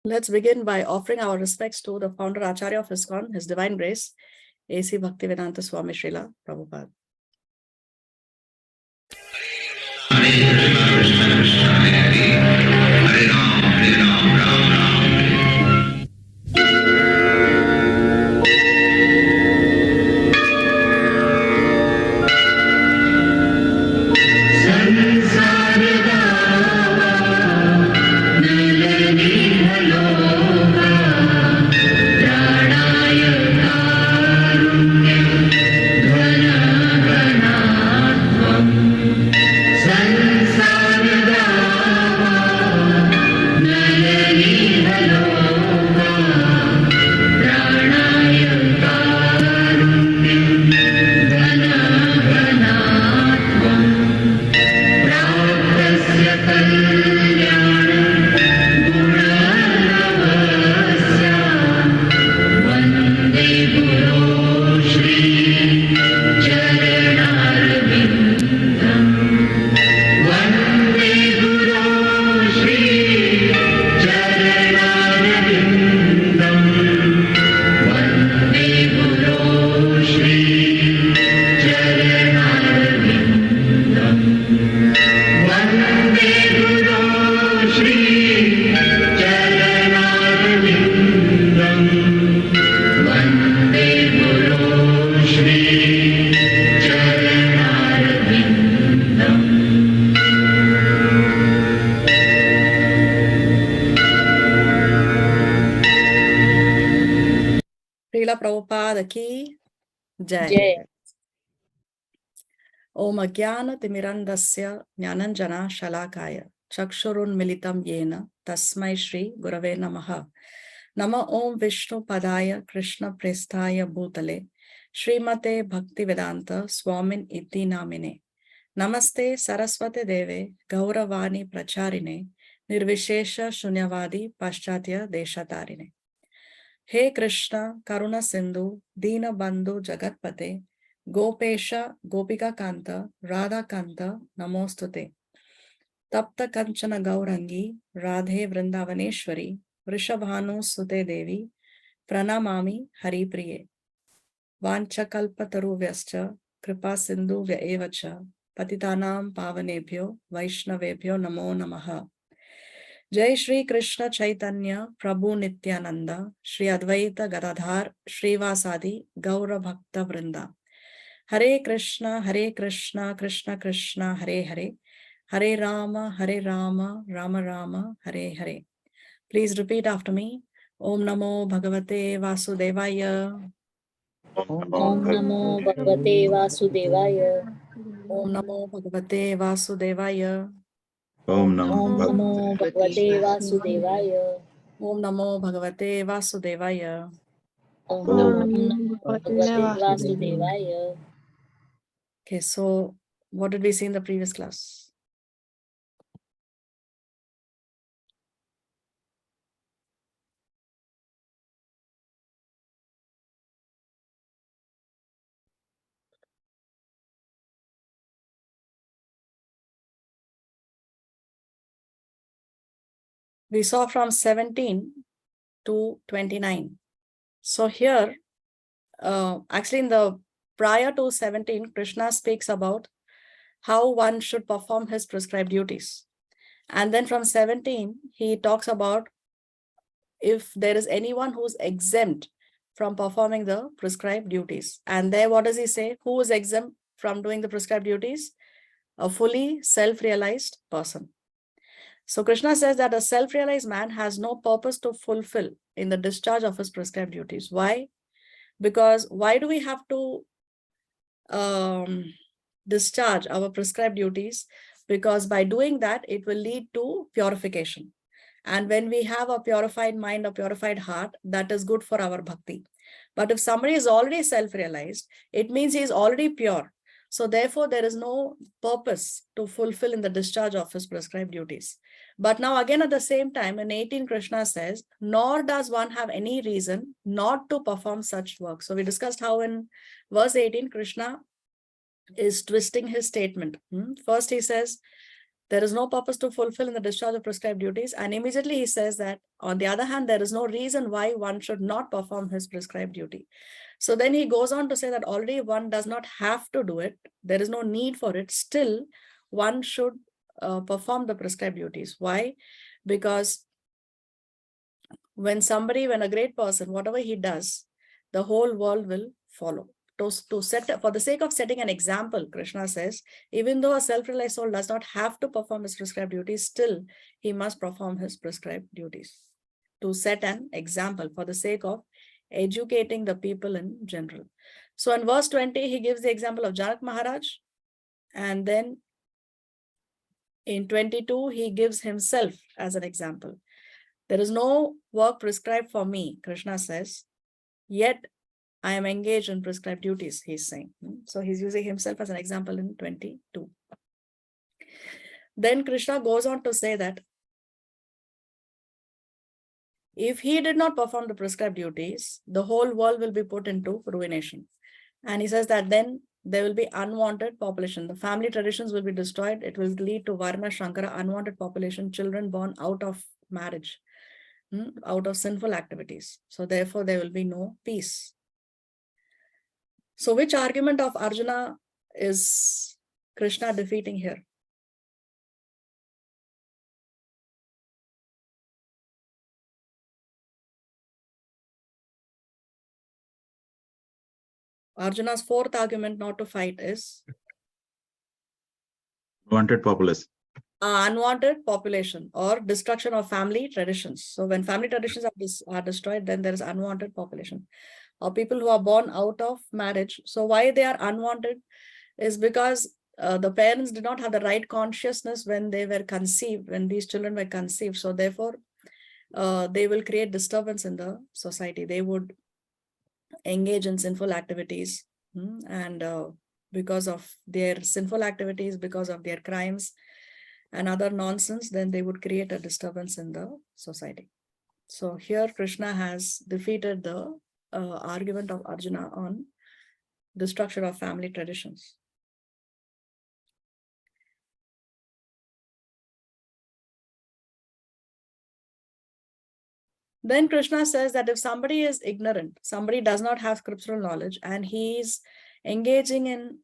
Let's begin by offering our respects to the founder Acharya of ISKCON, His Divine Grace, A.C. Bhaktivedanta Swami Srila Prabhupada. Srila Prabhupada ki Jai. Om Ajnana Timirandasya Jnananjana Shalakaya Chakshurun Militam Yena Tasmai Shri Gurave Namaha. Nama Om Vishnu Padaya Krishna Prestaya Bhutale Srimate Bhaktivedanta Swamin Iti Namine. Namaste Saraswate Deve Gauravani Pracharine Nirvishesha Shunyavadi Paschatya Deshatarine. He Krishna Karuna Sindhu Dina Bandhu Jagatpate Gopesha Gopika Kanta Radha Kanta Namostute Tapta Kanchana Gaurangi Radhe Vrindavaneshwari Vrishabhanu Sute Devi Pranamami Hari Priye Vanchakalpataru Vyascha Kripa Sindhu Vyaevacha Patitanam Pavanebhyo Vaishnavebhyo Namo Namaha. Jai Shri Krishna Chaitanya Prabhu Nityananda Shri Advaita Gadadhar Shrivasadi Gaura Bhakta Vrinda. Hare Krishna Krishna Krishna Hare Hare Hare Rama Rama Rama Hare Hare. Please repeat after me. Om Namo Bhagavate Vasudevaya. Om Namo Bhagavate Vasudevaya. Om Namo Bhagavate Vasudevaya. Om Namo Bhagavate Vasudevaya. Om Namo Bhagavate Vasudevaya. Om Namo Bhagavate Vasudevaya. Okay, so what did we see in the previous class? We saw from 17 to 29. So here, actually in the prior to 17, Krishna speaks about how one should perform his prescribed duties. And then from 17, he talks about if there is anyone who's exempt from performing the prescribed duties. And there, what does he say? Who is exempt from doing the prescribed duties? A fully self-realized person. So Krishna says that a self-realized man has no purpose to fulfill in the discharge of his prescribed duties. Why? Because why do we have to discharge our prescribed duties? Because by doing that, it will lead to purification. And when we have a purified mind, a purified heart, that is good for our bhakti. But if somebody is already self-realized, it means he is already pure. So therefore, there is no purpose to fulfill in the discharge of his prescribed duties. But now again, at the same time, in 18, Krishna says, nor does one have any reason not to perform such work. So we discussed how in verse 18, Krishna is twisting his statement. First, he says, There is no purpose to fulfill in the discharge of prescribed duties. And immediately he says that, on the other hand, there is no reason why one should not perform his prescribed duty. So then he goes on to say that already one does not have to do it. There is no need for it. Still, one should perform the prescribed duties. Why? Because when a great person, whatever he does, the whole world will follow. To set, for the sake of setting an example, Krishna says, even though a self-realized soul does not have to perform his prescribed duties, still he must perform his prescribed duties. To set an example for the sake of educating the people in general. So in verse 20, he gives the example of Janak Maharaj. And then in 22, he gives himself as an example. There is no work prescribed for me, Krishna says, yet I am engaged in prescribed duties, he's saying. So he's using himself as an example in 22. Then Krishna goes on to say that if he did not perform the prescribed duties, the whole world will be put into ruination. And he says that then there will be unwanted population. The family traditions will be destroyed. It will lead to Varna Shankara, unwanted population, children born out of marriage, out of sinful activities. So therefore, there will be no peace. So which argument of Arjuna is Krishna defeating here? Arjuna's fourth argument not to fight is Wanted populace. Unwanted population or destruction of family traditions. So when family traditions are destroyed, then there is unwanted population. Or people who are born out of marriage. So why they are unwanted is because the parents did not have the right consciousness when they were conceived, when these children were conceived. So therefore, they will create disturbance in the society. They would engage in sinful activities, and because of their sinful activities, because of their crimes and other nonsense, then they would create a disturbance in the society. So here Krishna has defeated the argument of Arjuna on destruction of family traditions. Then Krishna says that if somebody is ignorant, somebody does not have scriptural knowledge, and he's engaging in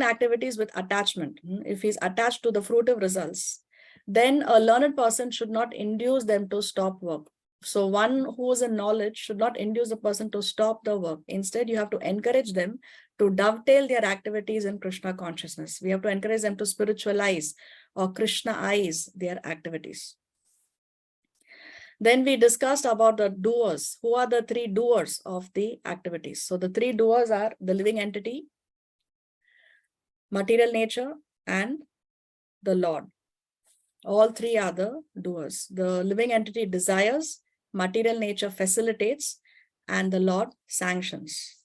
activities with attachment. If he's attached to the fruitive results, then a learned person should not induce them to stop work. So one who is in knowledge should not induce a person to stop the work. Instead, you have to encourage them to dovetail their activities in Krishna consciousness. We have to encourage them to spiritualize or Krishnaize their activities. Then we discussed about the doers. Who are the three doers of the activities? So the three doers are the living entity, material nature, and the Lord. All three are the doers. The living entity desires, material nature facilitates, and the Lord sanctions.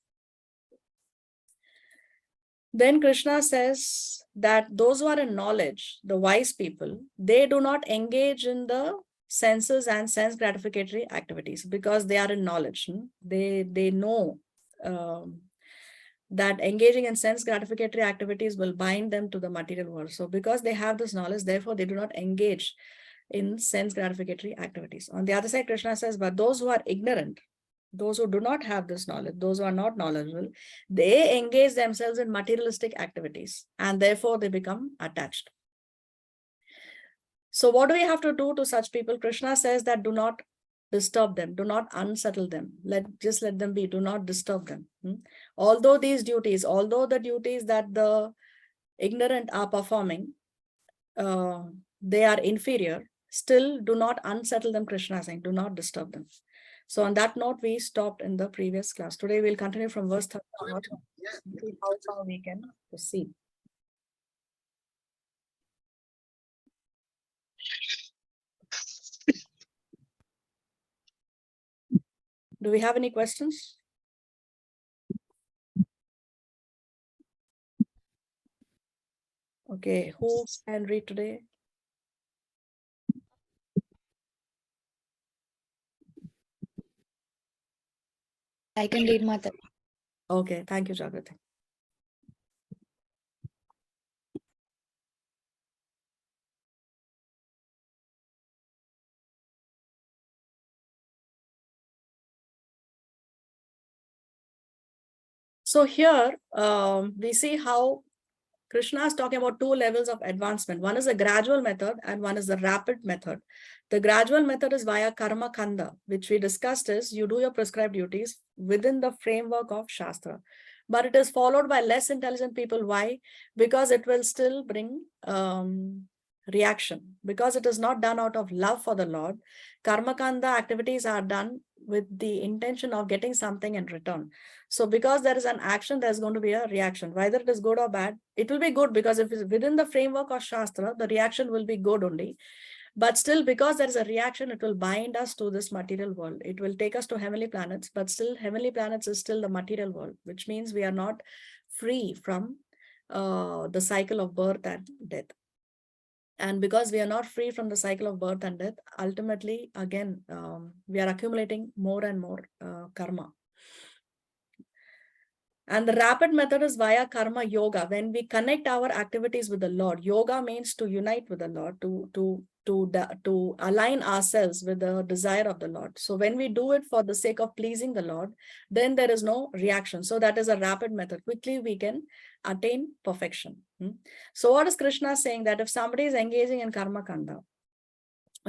Then Krishna says that those who are in knowledge, the wise people, they do not engage in the senses and sense gratificatory activities because they are in knowledge. They know that engaging in sense gratificatory activities will bind them to the material world. So because they have this knowledge, therefore they do not engage in sense gratificatory activities. On the other side, Krishna says, but those who are ignorant, those who do not have this knowledge, those who are not knowledgeable, they engage themselves in materialistic activities and therefore they become attached. So what do we have to do to such people? Krishna says that do not disturb them, do not unsettle them, just let them be, do not disturb them. Although the duties that the ignorant are performing, they are inferior, still do not unsettle them, Krishna is saying, do not disturb them. So on that note, we stopped in the previous class. Today we'll continue from verse 30 see how far we can proceed. Do we have any questions? Okay, who can read today? I can read, Mata. Okay, thank you, Jagrati. So here we see how Krishna is talking about two levels of advancement. One is a gradual method and one is the rapid method. The gradual method is via karma kanda, which we discussed is you do your prescribed duties within the framework of Shastra. But it is followed by less intelligent people. Why? Because it will still bring reaction. Because it is not done out of love for the Lord. Karma kanda activities are done with the intention of getting something in return. So because there is an action, there's going to be a reaction. Whether it is good or bad, it will be good because if it's within the framework of Shastra, the reaction will be good only. But still, because there is a reaction, it will bind us to this material world. It will take us to heavenly planets, but still heavenly planets is still the material world, which means we are not free from the cycle of birth and death. And because we are not free from the cycle of birth and death, ultimately, again, we are accumulating more and more karma. And the rapid method is via karma yoga. When we connect our activities with the Lord, yoga means to unite with the Lord, to align ourselves with the desire of the Lord. So when we do it for the sake of pleasing the Lord, then there is no reaction. So that is a rapid method. Quickly we can attain perfection. So what is Krishna saying? That if somebody is engaging in karma kanda,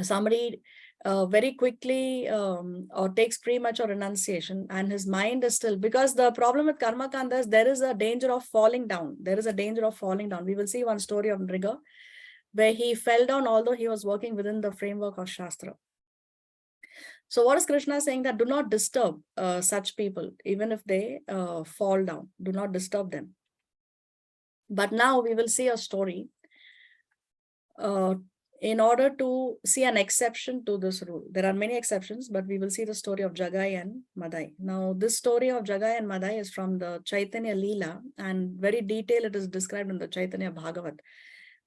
somebody very quickly or takes premature renunciation and his mind is still, because the problem with karma kanda is there is a danger of falling down. There is a danger of falling down. We will see one story of Nriga where he fell down although he was working within the framework of Shastra. So what is Krishna saying? That do not disturb such people, even if they fall down. Do not disturb them. But now we will see a story in order to see an exception to this rule. There are many exceptions, but we will see the story of Jagai and Madai. Now, this story of Jagai and Madai is from the Chaitanya Leela, and very detailed it is described in the Chaitanya Bhagavad,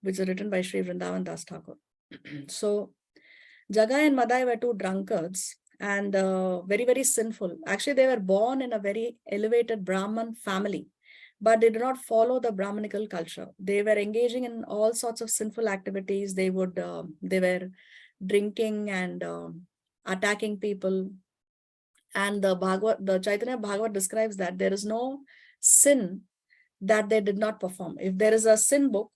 which is written by Sri Vrindavan Das Thakur. So, Jagai and Madai were two drunkards and very, very sinful. Actually, they were born in a very elevated Brahman family, but they did not follow the Brahmanical culture. They were engaging in all sorts of sinful activities. They were drinking and attacking people. And the Chaitanya Bhagavad describes that there is no sin that they did not perform. If there is a sin book,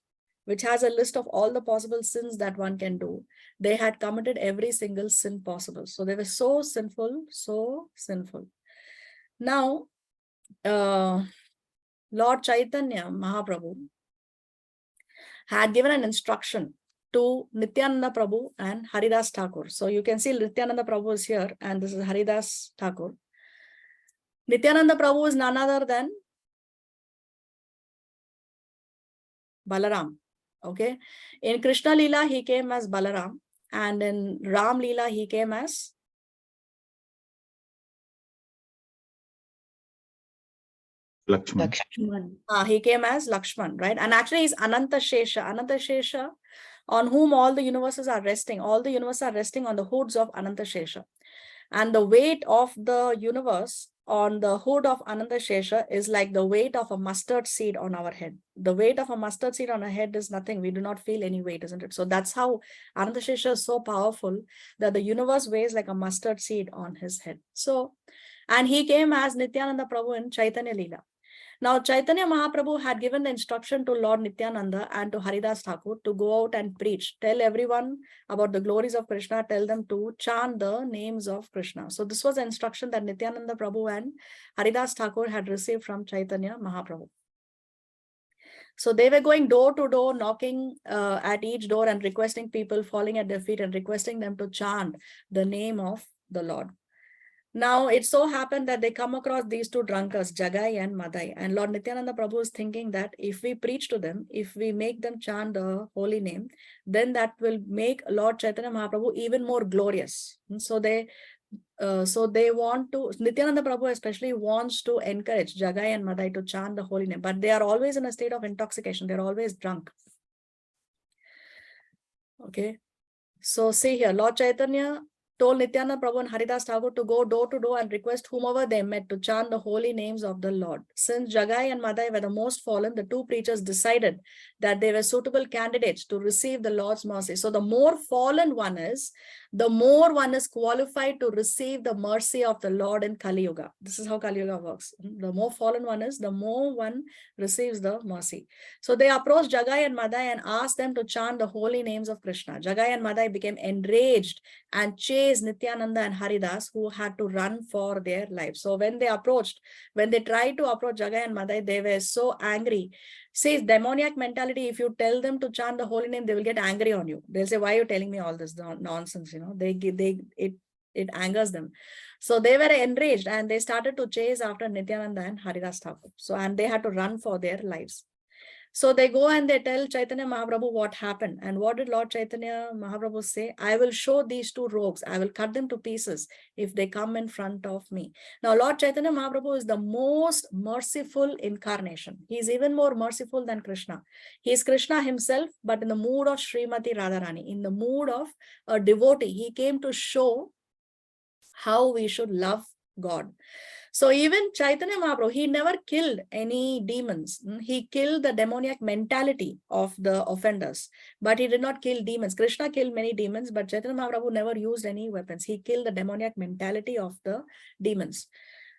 which has a list of all the possible sins that one can do, they had committed every single sin possible. So they were so sinful, so sinful. Now, Lord Chaitanya Mahaprabhu had given an instruction to Nityananda Prabhu and Haridas Thakur. So you can see Nityananda Prabhu is here and this is Haridas Thakur. Nityananda Prabhu is none other than Balaram. Okay. In Krishna Leela, he came as Balaram, and in Ram Leela, he came as Lakshman. He came as Lakshman, right? And actually, he's Ananta Shesha. Ananta Shesha, on whom all the universes are resting. All the universes are resting on the hoods of Ananta Shesha. And the weight of the universe on the hood of Ananta Shesha is like the weight of a mustard seed on our head. The weight of a mustard seed on our head is nothing. We do not feel any weight, isn't it? So that's how Ananta Shesha is so powerful that the universe weighs like a mustard seed on his head. So, and he came as Nityananda Prabhu in Chaitanya Leela. Now, Chaitanya Mahaprabhu had given the instruction to Lord Nityananda and to Haridas Thakur to go out and preach, tell everyone about the glories of Krishna, tell them to chant the names of Krishna. So this was the instruction that Nityananda Prabhu and Haridas Thakur had received from Chaitanya Mahaprabhu. So they were going door to door, knocking at each door and requesting people, falling at their feet and requesting them to chant the name of the Lord. Now, it so happened that they come across these two drunkards, Jagai and Madai. And Lord Nityananda Prabhu is thinking that if we preach to them, if we make them chant the holy name, then that will make Lord Chaitanya Mahaprabhu even more glorious. And so they want to, Nityananda Prabhu especially wants to encourage Jagai and Madai to chant the holy name, but they are always in a state of intoxication. They're always drunk. Okay. So see here, Lord Chaitanya told Nityananda Prabhu and Haridas Thakur to go door to door and request whomever they met to chant the holy names of the Lord. Since Jagai and Madai were the most fallen, the two preachers decided that they were suitable candidates to receive the Lord's mercy. So the more fallen one is, the more one is qualified to receive the mercy of the Lord in Kali Yuga. This is how Kali Yuga works. The more fallen one is, the more one receives the mercy. So they approached Jagai and Madai and asked them to chant the holy names of Krishna. Jagai and Madai became enraged and chased Nityananda and Haridas, who had to run for their lives. So when they tried to approach Jagai and Madai, they were so angry. Says demoniac mentality, if you tell them to chant the holy name, they will get angry on you. They'll say, why are you telling me all this nonsense? It angers them. So they were enraged and they started to chase after Nityananda and Haridas Thakur. So, and they had to run for their lives. So they go and they tell Chaitanya Mahaprabhu what happened. And what did Lord Chaitanya Mahaprabhu say? I will show these two rogues. I will cut them to pieces if they come in front of me. Now, Lord Chaitanya Mahaprabhu is the most merciful incarnation. He is even more merciful than Krishna. He is Krishna himself, but in the mood of Srimati Radharani, in the mood of a devotee. He came to show how we should love God. So even Chaitanya Mahaprabhu, he never killed any demons. He killed the demoniac mentality of the offenders, but he did not kill demons. Krishna killed many demons, but Chaitanya Mahaprabhu never used any weapons. He killed the demoniac mentality of the demons.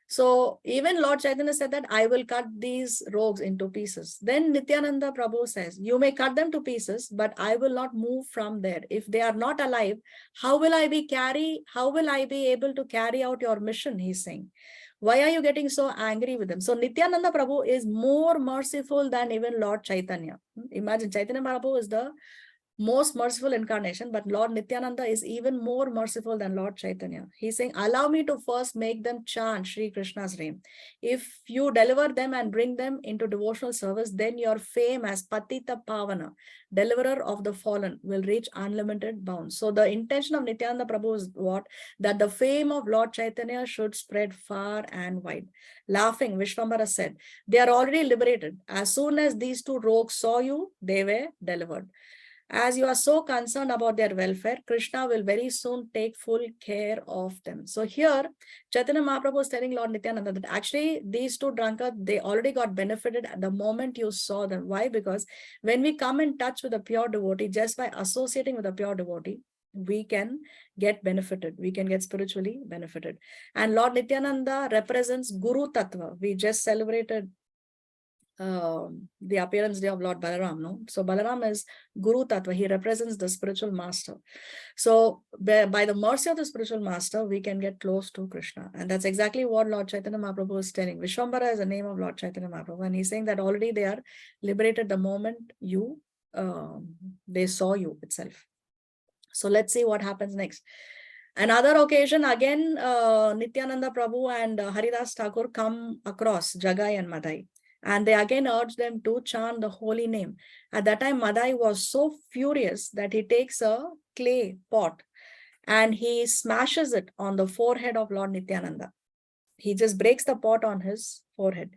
So even Lord Chaitanya said that I will cut these rogues into pieces. Then Nityananda Prabhu says, you may cut them to pieces, but I will not move from there. If they are not alive, how will I be able to carry out your mission? He's saying. Why are you getting so angry with them? So Nityananda Prabhu is more merciful than even Lord Chaitanya. Imagine Chaitanya Mahaprabhu is the most merciful incarnation, but Lord Nityananda is even more merciful than Lord Chaitanya. He's saying, allow me to first make them chant Sri Krishna's name. If you deliver them and bring them into devotional service, then your fame as Patita Pavana, deliverer of the fallen, will reach unlimited bounds. So the intention of Nityananda Prabhu is what? That the fame of Lord Chaitanya should spread far and wide. Laughing, Vishwambara said, they are already liberated. As soon as these two rogues saw you, they were delivered. As you are so concerned about their welfare, Krishna will very soon take full care of them. So here, Chaitanya Mahaprabhu is telling Lord Nityananda that actually these two drunkards, they already got benefited at the moment you saw them. Why? Because when we come in touch with a pure devotee, just by associating with a pure devotee, we can get benefited. We can get spiritually benefited. And Lord Nityananda represents Guru Tattva. We just celebrated the appearance day of Lord Balaram, no? So Balaram is Guru Tattva. He represents the spiritual master. So by the mercy of the spiritual master, we can get close to Krishna. And that's exactly what Lord Chaitanya Mahaprabhu is telling. Vishwambara is the name of Lord Chaitanya Mahaprabhu. And he's saying that already they are liberated the moment they saw you itself. So let's see what happens next. Another occasion, again, Nityananda Prabhu and Haridas Thakur come across Jagai and Madai. And they again urge them to chant the holy name. At that time, Madai was so furious that he takes a clay pot and he smashes it on the forehead of Lord Nityananda. He just breaks the pot on his forehead.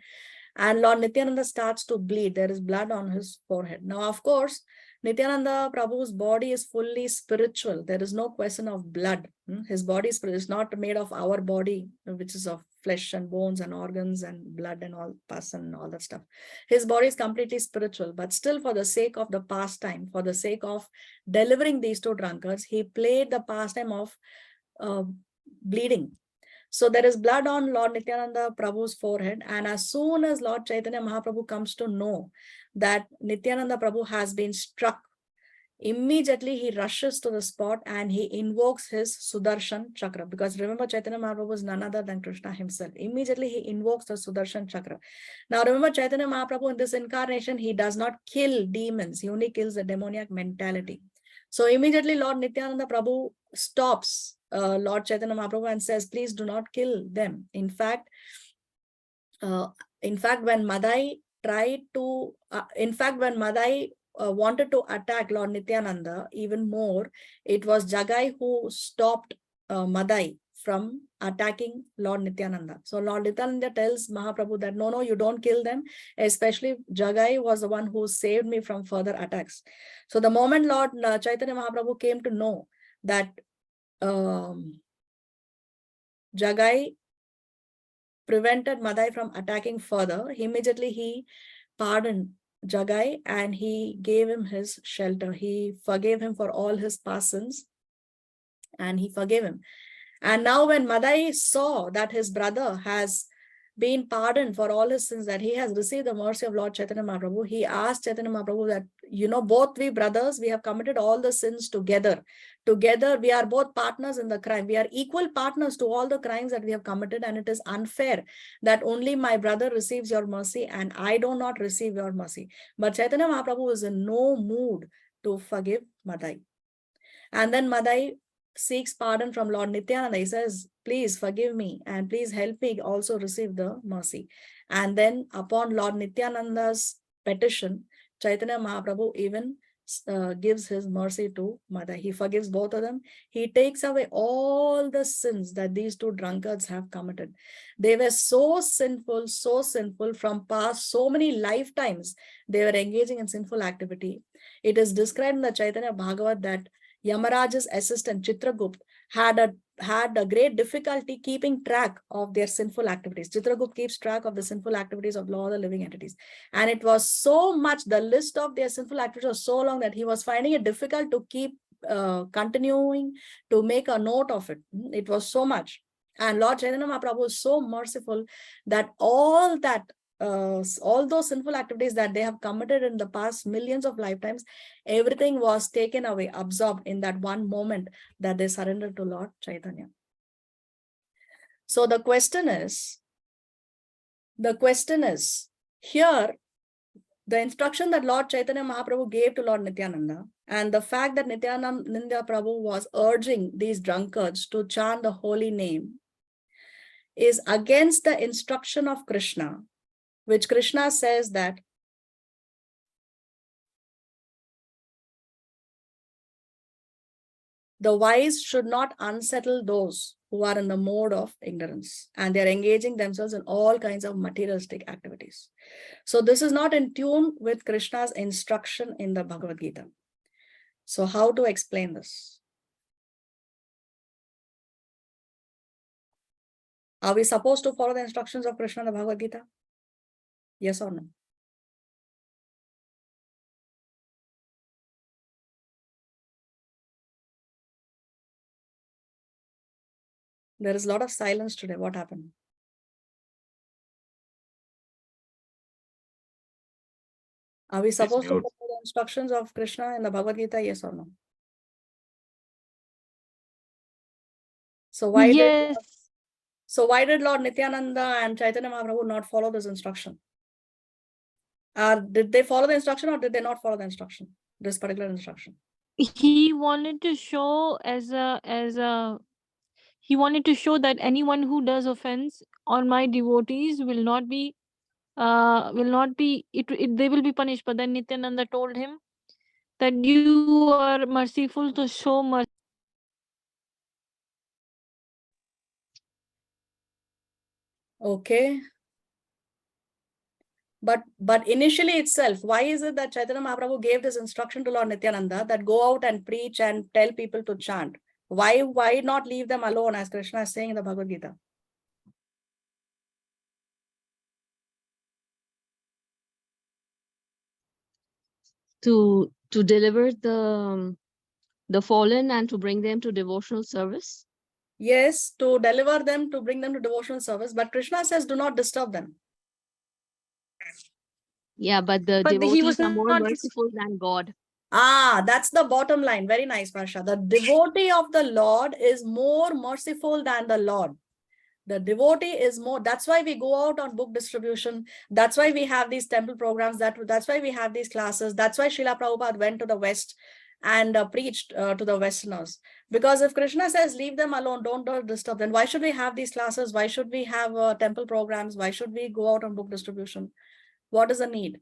And Lord Nityananda starts to bleed. There is blood on his forehead. Now, of course, Nityananda Prabhu's body is fully spiritual. There is no question of blood. His body is not made of our body, which is of flesh and bones and organs and blood and all pus and all that stuff. His body is completely spiritual, but still for the sake of the pastime, for the sake of delivering these two drunkards, he played the pastime of bleeding. So there is blood on Lord Nityananda Prabhu's forehead. And as soon as Lord Chaitanya Mahaprabhu comes to know that Nityananda Prabhu has been struck, immediately he rushes to the spot and he invokes his Sudarshan Chakra. Because remember, Chaitanya Mahaprabhu is none other than Krishna himself. Immediately he invokes the Sudarshan Chakra. Now remember, Chaitanya Mahaprabhu in this incarnation, he does not kill demons. He only kills the demoniac mentality. So immediately Lord Nityananda Prabhu stops Lord Chaitanya Mahaprabhu and says, please do not kill them. In fact, when Madai wanted to attack Lord Nityananda even more, it was Jagai who stopped Madai from attacking Lord Nityananda. So Lord Nityananda tells Mahaprabhu that no, you don't kill them. Especially Jagai was the one who saved me from further attacks. So the moment Lord Chaitanya Mahaprabhu came to know that Jagai prevented Madai from attacking further, immediately he pardoned Jagai and he gave him his shelter. He forgave him for all his past sins and he forgave him. And now when Madai saw that his brother has been pardoned for all his sins, that he has received the mercy of Lord Chaitanya Mahaprabhu, he asked Chaitanya Mahaprabhu that, both we brothers, we have committed all the sins together. Together, we are both partners in the crime. We are equal partners to all the crimes that we have committed, and it is unfair that only my brother receives your mercy and I do not receive your mercy. But Chaitanya Mahaprabhu is in no mood to forgive Madai. And then Madai seeks pardon from Lord Nityananda. He says, please forgive me and please help me also receive the mercy. And then upon Lord Nityananda's petition, Chaitanya Mahaprabhu even gives his mercy to Madai. He forgives both of them. He takes away all the sins that these two drunkards have committed. They were so sinful from past so many lifetimes. They were engaging in sinful activity. It is described in the Chaitanya Bhagavad that Yamaraj's assistant Chitragupt had a great difficulty keeping track of their sinful activities. Chitragupt keeps track of the sinful activities of all the living entities. And it was so much, the list of their sinful activities was so long that he was finding it difficult to keep continuing to make a note of it. It was so much. And Lord Chaitanya Mahaprabhu was so merciful that all those sinful activities that they have committed in the past millions of lifetimes, everything was taken away, absorbed in that one moment that they surrendered to Lord Chaitanya. So the question is here, the instruction that Lord Chaitanya Mahaprabhu gave to Lord Nityananda and the fact that Nityananda Prabhu was urging these drunkards to chant the holy name is against the instruction of Krishna, which Krishna says that the wise should not unsettle those who are in the mode of ignorance and they're engaging themselves in all kinds of materialistic activities. So this is not in tune with Krishna's instruction in the Bhagavad Gita. So how to explain this? Are we supposed to follow the instructions of Krishna in the Bhagavad Gita? Yes or no? There is a lot of silence today. What happened? Are we supposed to follow the instructions of Krishna in the Bhagavad Gita? Yes or no? So why did Lord Nityananda and Chaitanya Mahaprabhu not follow this instruction? Did they follow the instruction or did they not follow the instruction? This particular instruction. He wanted to show he wanted to show that anyone who does offense on my devotees will not be they will be punished. But then Nityananda told him that you are merciful to show mercy. Okay. But initially itself, why is it that Chaitanya Mahaprabhu gave this instruction to Lord Nityananda that go out and preach and tell people to chant? Why not leave them alone, as Krishna is saying in the Bhagavad Gita? To deliver the fallen and to bring them to devotional service. Yes, to deliver them, to bring them to devotional service. But Krishna says, do not disturb them. Yeah, but the devotees are more merciful than God. That's the bottom line. Very nice, Varsha. The devotee of the Lord is more merciful than the Lord. The devotee is more. That's why we go out on book distribution. That's why we have these temple programs. That's why we have these classes. That's why Srila Prabhupada went to the West and preached to the Westerners. Because if Krishna says, leave them alone, don't disturb them, why should we have these classes? Why should we have temple programs? Why should we go out on book distribution? What is the need?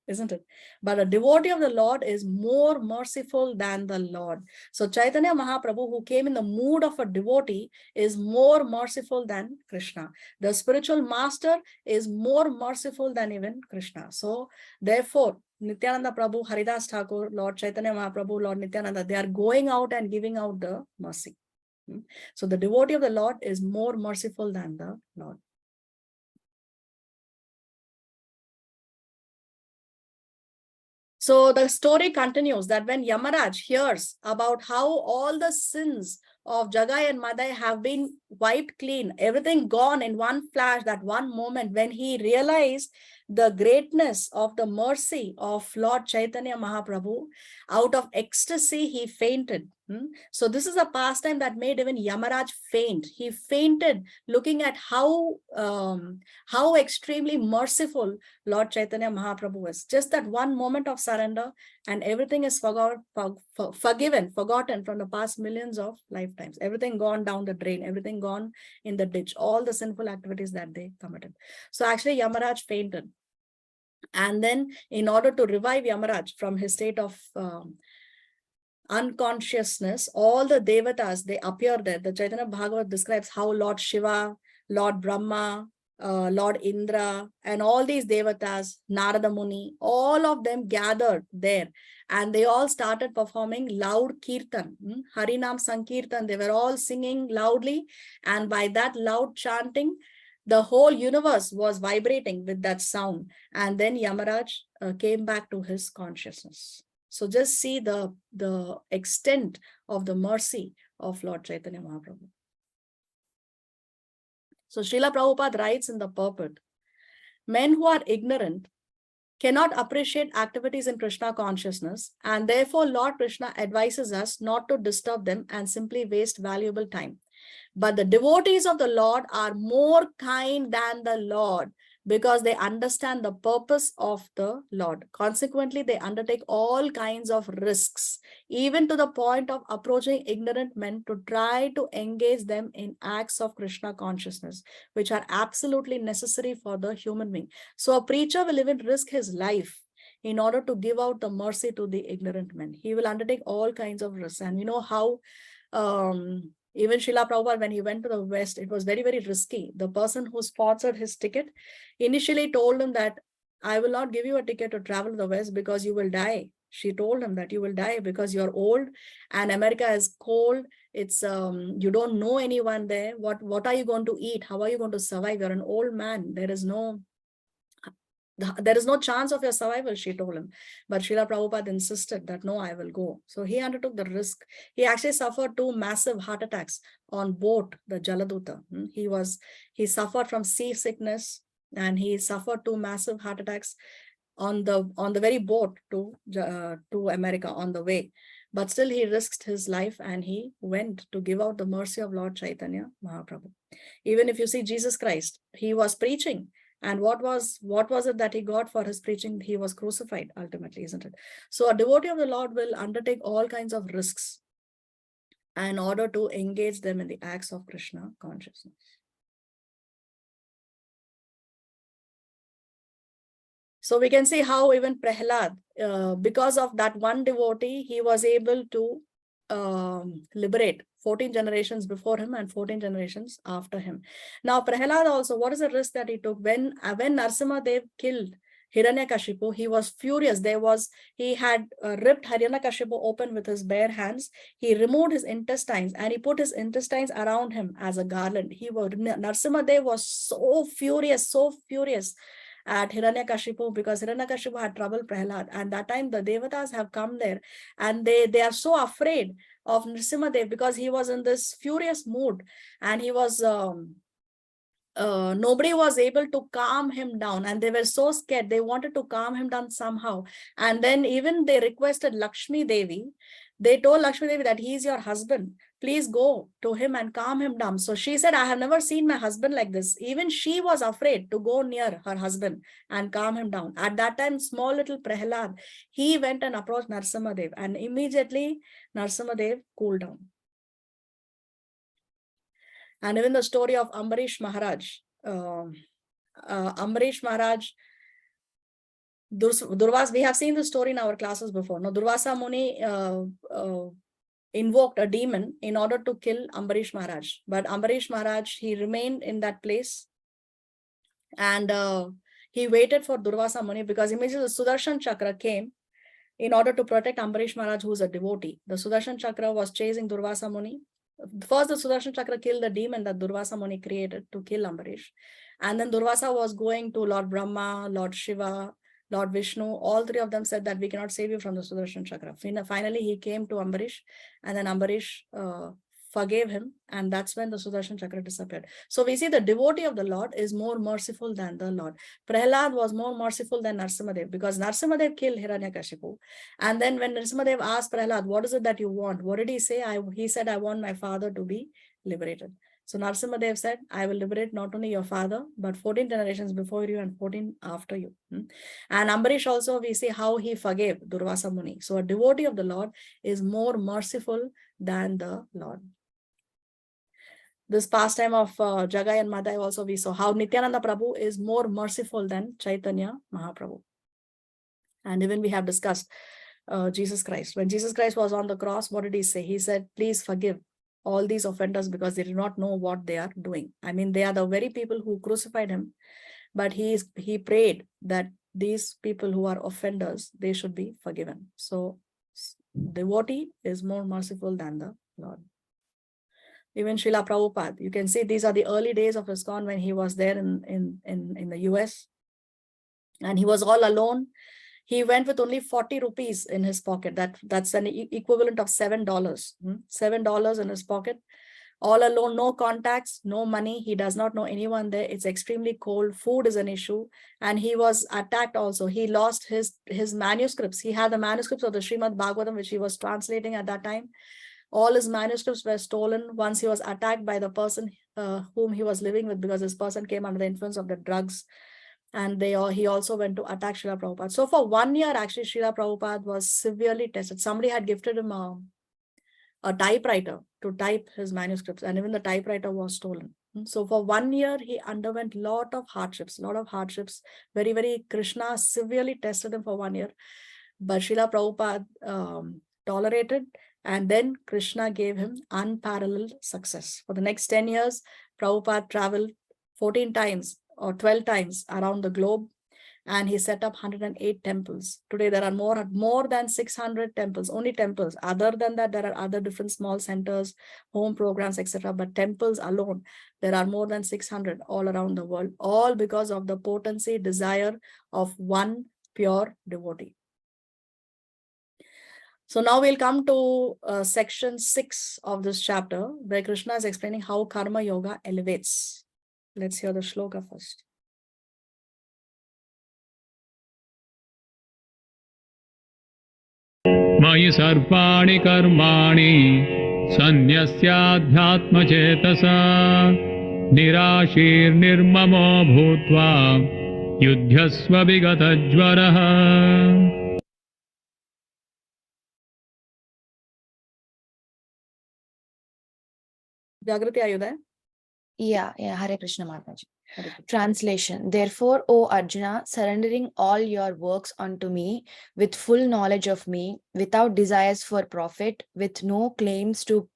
Isn't it? But a devotee of the Lord is more merciful than the Lord. So Chaitanya Mahaprabhu, who came in the mood of a devotee, is more merciful than Krishna. The spiritual master is more merciful than even Krishna. So therefore, Nityananda Prabhu, Haridas Thakur, Lord Chaitanya Mahaprabhu, Lord Nityananda, they are going out and giving out the mercy. So the devotee of the Lord is more merciful than the Lord. So the story continues that when Yamaraj hears about how all the sins of Jagai and Madai have been wiped clean, everything gone in one flash, that one moment when he realized the greatness of the mercy of Lord Chaitanya Mahaprabhu, out of ecstasy, he fainted. So this is a pastime that made even Yamaraj faint. He fainted looking at how extremely merciful Lord Chaitanya Mahaprabhu is. Just that one moment of surrender and everything is forgotten from the past millions of lifetimes. Everything gone down the drain, everything gone in the ditch, all the sinful activities that they committed. So actually Yamaraj fainted. And then in order to revive Yamaraj from his state of unconsciousness, all the devatas, they appear there. The Chaitanya Bhagavad describes how Lord Shiva, Lord Brahma, Lord Indra, and all these devatas, Narada Muni, all of them gathered there. And they all started performing loud kirtan, Harinam Sankirtan. They were all singing loudly. And by that loud chanting, the whole universe was vibrating with that sound. And then Yamaraj came back to his consciousness. So just see the extent of the mercy of Lord Chaitanya Mahaprabhu. So Srila Prabhupada writes in the purport, men who are ignorant cannot appreciate activities in Krishna consciousness, and therefore Lord Krishna advises us not to disturb them and simply waste valuable time. But the devotees of the Lord are more kind than the Lord, because they understand the purpose of the Lord. Consequently, they undertake all kinds of risks, even to the point of approaching ignorant men to try to engage them in acts of Krishna consciousness, which are absolutely necessary for the human being. So a preacher will even risk his life in order to give out the mercy to the ignorant men. He will undertake all kinds of risks. And you know how even Srila Prabhupada, when he went to the West, it was very, very risky. The person who sponsored his ticket initially told him that, I will not give you a ticket to travel to the West because you will die. She told him that you will die because you're old and America is cold. It's you don't know anyone there. What are you going to eat? How are you going to survive? You're an old man. There is no chance of your survival, she told him. But Srila Prabhupada insisted that, no, I will go. So he undertook the risk. He actually suffered 2 massive heart attacks on board the Jaladuta. He suffered from seasickness, and he suffered 2 massive heart attacks on the very boat to America on the way. But still he risked his life and he went to give out the mercy of Lord Chaitanya Mahaprabhu. Even if you see Jesus Christ, he was preaching. And what was it that he got for his preaching? He was crucified ultimately, isn't it? So a devotee of the Lord will undertake all kinds of risks in order to engage them in the acts of Krishna consciousness. So we can see how even Prahlad, because of that one devotee, he was able to liberate 14 generations before him and 14 generations after him. Now Prahlad also, what is the risk that he took? When Narasimha Dev killed Hiranyakashipu, he was furious. He had ripped Hiranyakashipu open with his bare hands. He removed his intestines and he put his intestines around him as a garland. Narasimha Dev was so furious at Hiranyakashipu, because Hiranyakashipu had troubled Prahlad. And that time the Devatas have come there and they are so afraid of Nrsimhadev because he was in this furious mood and he was nobody was able to calm him down, and they were so scared. They wanted to calm him down somehow. And then even they requested Lakshmi Devi. They told Lakshmi Devi that he is your husband. Please go to him and calm him down. So she said, I have never seen my husband like this. Even she was afraid to go near her husband and calm him down. At that time, small little Prahlad, he went and approached Narasimhadev, and immediately Narasimhadev cooled down. And even the story of Ambarish Maharaj, Ambarish Maharaj, Durvasa, we have seen the story in our classes before. No, Durvasa Muni invoked a demon in order to kill Ambarish Maharaj. But Ambarish Maharaj, he remained in that place and he waited for Durvasa Muni because immediately the Sudarshan Chakra came in order to protect Ambarish Maharaj, who is a devotee. The Sudarshan Chakra was chasing Durvasa Muni. First, the Sudarshan Chakra killed the demon that Durvasa Muni created to kill Ambarish. And then Durvasa was going to Lord Brahma, Lord Shiva, Lord Vishnu. All three of them said that we cannot save you from the Sudarshan Chakra. Finally, he came to Ambarish, and then Ambarish forgave him, and that's when the Sudarshan Chakra disappeared. So we see the devotee of the Lord is more merciful than the Lord. Prahlad was more merciful than Narsimadev because Narsimadev killed Hiranyakashipu. And then when Narsimadev asked Prahlad, what is it that you want? What did he say? He said, I want my father to be liberated. So Narsimadev said, I will liberate not only your father, but 14 generations before you and 14 after you. And Ambarish also, we see how he forgave Durvasa Muni. So a devotee of the Lord is more merciful than the Lord. This pastime of Jagai and Madai also we saw how Nityananda Prabhu is more merciful than Chaitanya Mahaprabhu. And even we have discussed Jesus Christ. When Jesus Christ was on the cross, what did he say? He said, please forgive all these offenders because they do not know what they are doing. I mean, they are the very people who crucified him. But he prayed that these people who are offenders, they should be forgiven. So devotee is more merciful than the Lord. Even Srila Prabhupada, you can see these are the early days of ISKCON when he was there in the US. And he was all alone. He went with only 40 rupees in his pocket. That's an equivalent of $7. $7 in his pocket. All alone, no contacts, no money. He does not know anyone there. It's extremely cold. Food is an issue. And he was attacked also. He lost his manuscripts. He had the manuscripts of the Srimad Bhagavatam, which he was translating at that time. All his manuscripts were stolen once he was attacked by the person whom he was living with, because this person came under the influence of the drugs. And he also went to attack Srila Prabhupada. So for 1 year, actually, Srila Prabhupada was severely tested. Somebody had gifted him a typewriter to type his manuscripts, and even the typewriter was stolen. So for 1 year, he underwent a lot of hardships. Very, very, Krishna severely tested him for 1 year. But Srila Prabhupada tolerated, and then Krishna gave him unparalleled success. For the next 10 years, Prabhupada traveled 14 times or 12 times around the globe, and he set up 108 temples. Today, there are more than 600 temples, only temples. Other than that, there are other different small centers, home programs, etc. But temples alone, there are more than 600 all around the world, all because of the potency, desire of one pure devotee. So now we'll come to section 6 of this chapter, where Krishna is explaining how Karma Yoga elevates. Let's hear the shloka first. Maya sarvani karmani sanyasya chetasa nirashir nirmamo bhutva yudhyasva vigata jvaraha. Jagrati, are you there? Yeah, Hare Krishna Mataji. Translation. Therefore, O Arjuna, surrendering all your works unto me, with full knowledge of me, without desires for profit, with no claims to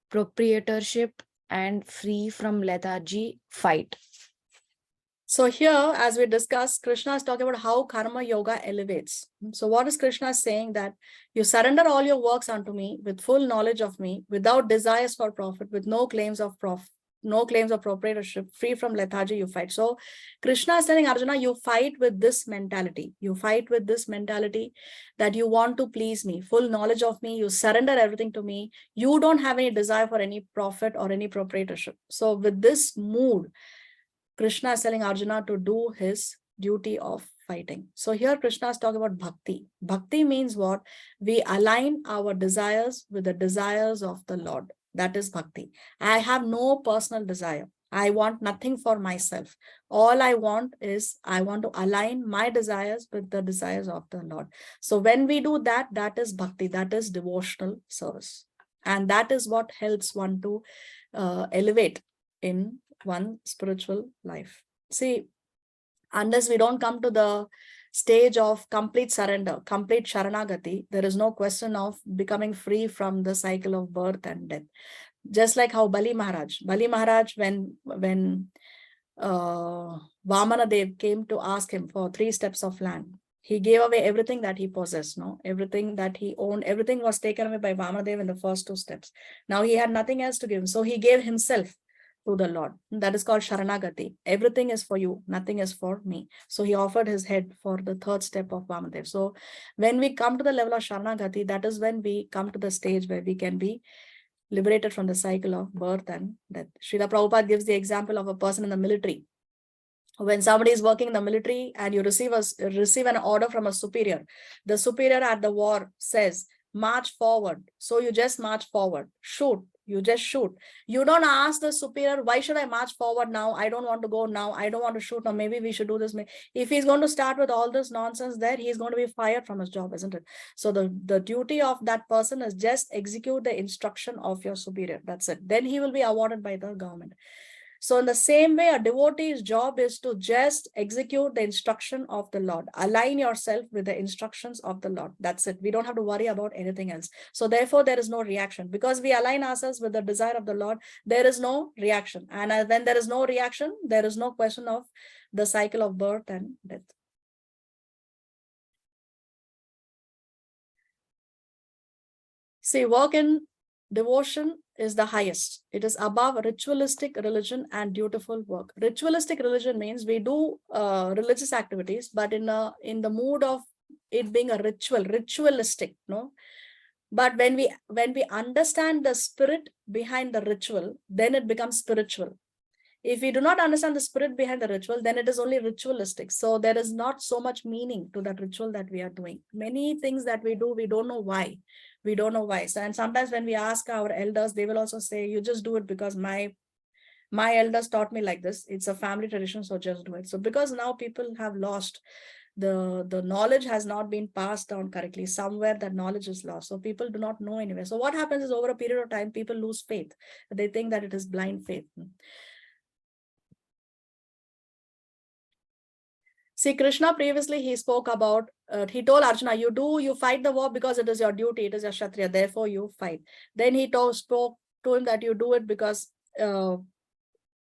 proprietorship, and free from lethargy, fight. So here, as we discussed, Krishna is talking about how Karma Yoga elevates. So what is Krishna saying? That you surrender all your works unto me with full knowledge of me, without desires for profit, with no claims of proprietorship, free from lethargy, you fight. So Krishna is telling Arjuna, you fight with this mentality. You fight with this mentality that you want to please me, full knowledge of me, you surrender everything to me. You don't have any desire for any profit or any proprietorship. So with this mood, Krishna is telling Arjuna to do his duty of fighting. So here Krishna is talking about bhakti. Bhakti means what? We align our desires with the desires of the Lord. That is bhakti. I have no personal desire. I want nothing for myself. All I want is, I want to align my desires with the desires of the Lord. So when we do that, that is bhakti, that is devotional service. And that is what helps one to elevate in one spiritual life. See, unless we don't come to the stage of complete surrender, complete sharanagati, there is no question of becoming free from the cycle of birth and death. Just like how Bali Maharaj, when Vamana Dev came to ask him for 3 steps of land. He gave away everything that he possessed, no? Everything that he owned, everything was taken away by Vamana Dev in the first 2 steps. Now he had nothing else to give him. So he gave himself to the Lord. That is called Sharanagati. Everything is for you, nothing is for me. So he offered his head for the 3rd step of Vamana Dev. So when we come to the level of Sharanagati, that is when we come to the stage where we can be liberated from the cycle of birth and death. Srila Prabhupada gives the example of a person in the military. When somebody is working in the military and you receive an order from a superior, the superior at the war says, march forward. So you just march forward, shoot, you just shoot. You don't ask the superior, why should I march forward now? I don't want to go now. I don't want to shoot now. Maybe we should do this. If he's going to start with all this nonsense there, he's going to be fired from his job, isn't it? So the duty of that person is just execute the instruction of your superior. That's it. Then he will be awarded by the government. So in the same way, a devotee's job is to just execute the instruction of the Lord. Align yourself with the instructions of the Lord. That's it. We don't have to worry about anything else. So therefore, there is no reaction. Because we align ourselves with the desire of the Lord, there is no reaction. And when there is no reaction, there is no question of the cycle of birth and death. See, work in devotion is the highest. It is above ritualistic religion and dutiful work. Ritualistic religion means we do religious activities, but in the mood of it being a ritualistic, no? But when we understand the spirit behind the ritual, then it becomes spiritual. If we do not understand the spirit behind the ritual, then it is only ritualistic. So there is not so much meaning to that ritual that we are doing. Many things that we do, we don't know why. We don't know why. So, and sometimes when we ask our elders, they will also say, you just do it because my elders taught me like this. It's a family tradition, so just do it. So because now people have lost, the knowledge has not been passed down correctly. Somewhere that knowledge is lost. So people do not know anyway. So what happens is over a period of time, people lose faith. They think that it is blind faith. See, Krishna previously, he spoke about, he told Arjuna, you fight the war because it is your duty, it is your Kshatriya, therefore you fight. Then he spoke to him that you do it because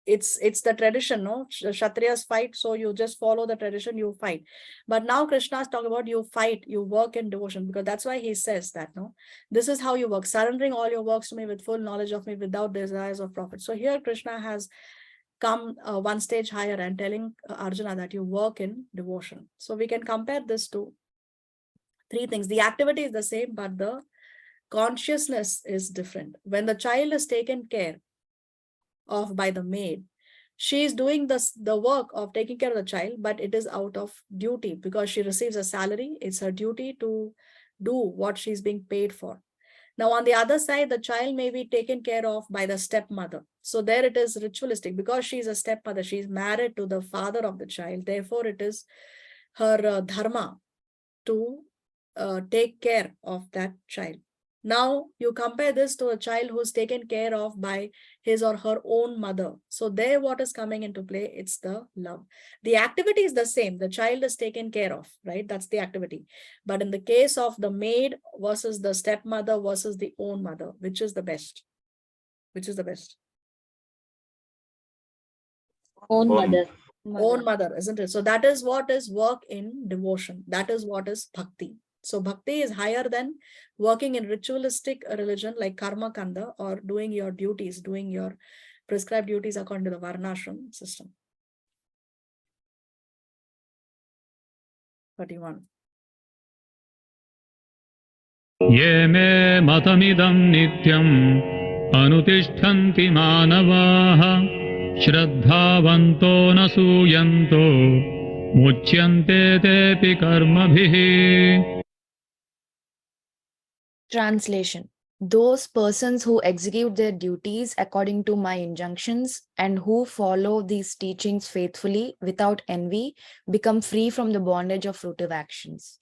it's the tradition, no? Kshatriyas fight, so you just follow the tradition, you fight. But now Krishna is talking about you fight, you work in devotion, because that's why he says that, no? This is how you work, surrendering all your works to me with full knowledge of me, without desires of profit. So here Krishna has come one stage higher and telling Arjuna that you work in devotion. So we can compare this to 3 things. The activity is the same, but the consciousness is different. When the child is taken care of by the maid, she is doing the work of taking care of the child, but it is out of duty because she receives a salary. It's her duty to do what she's being paid for. Now, on the other side, the child may be taken care of by the stepmother. So there it is ritualistic because she's a stepmother. She's married to the father of the child. Therefore, it is her dharma to take care of that child. Now, you compare this to a child who's taken care of by his or her own mother. So there what is coming into play? It's the love. The activity is the same. The child is taken care of, right? That's the activity. But in the case of the maid versus the stepmother versus the own mother, which is the best? Which is the best? Own mother. Own mother, isn't it? So that is what is work in devotion. That is what is bhakti. So bhakti is higher than working in ritualistic religion like karma kanda or doing your duties, doing your prescribed duties according to the varnashram system. 31. ये मे मतमिदं नित्यम् अनुतिष्ठन्ति मानवाः श्रद्धावन्तो न सूयन्तो मुच्यन्ते तेऽपि कर्मभिः. Translation. Those persons who execute their duties according to my injunctions and who follow these teachings faithfully without envy become free from the bondage of fruitive actions.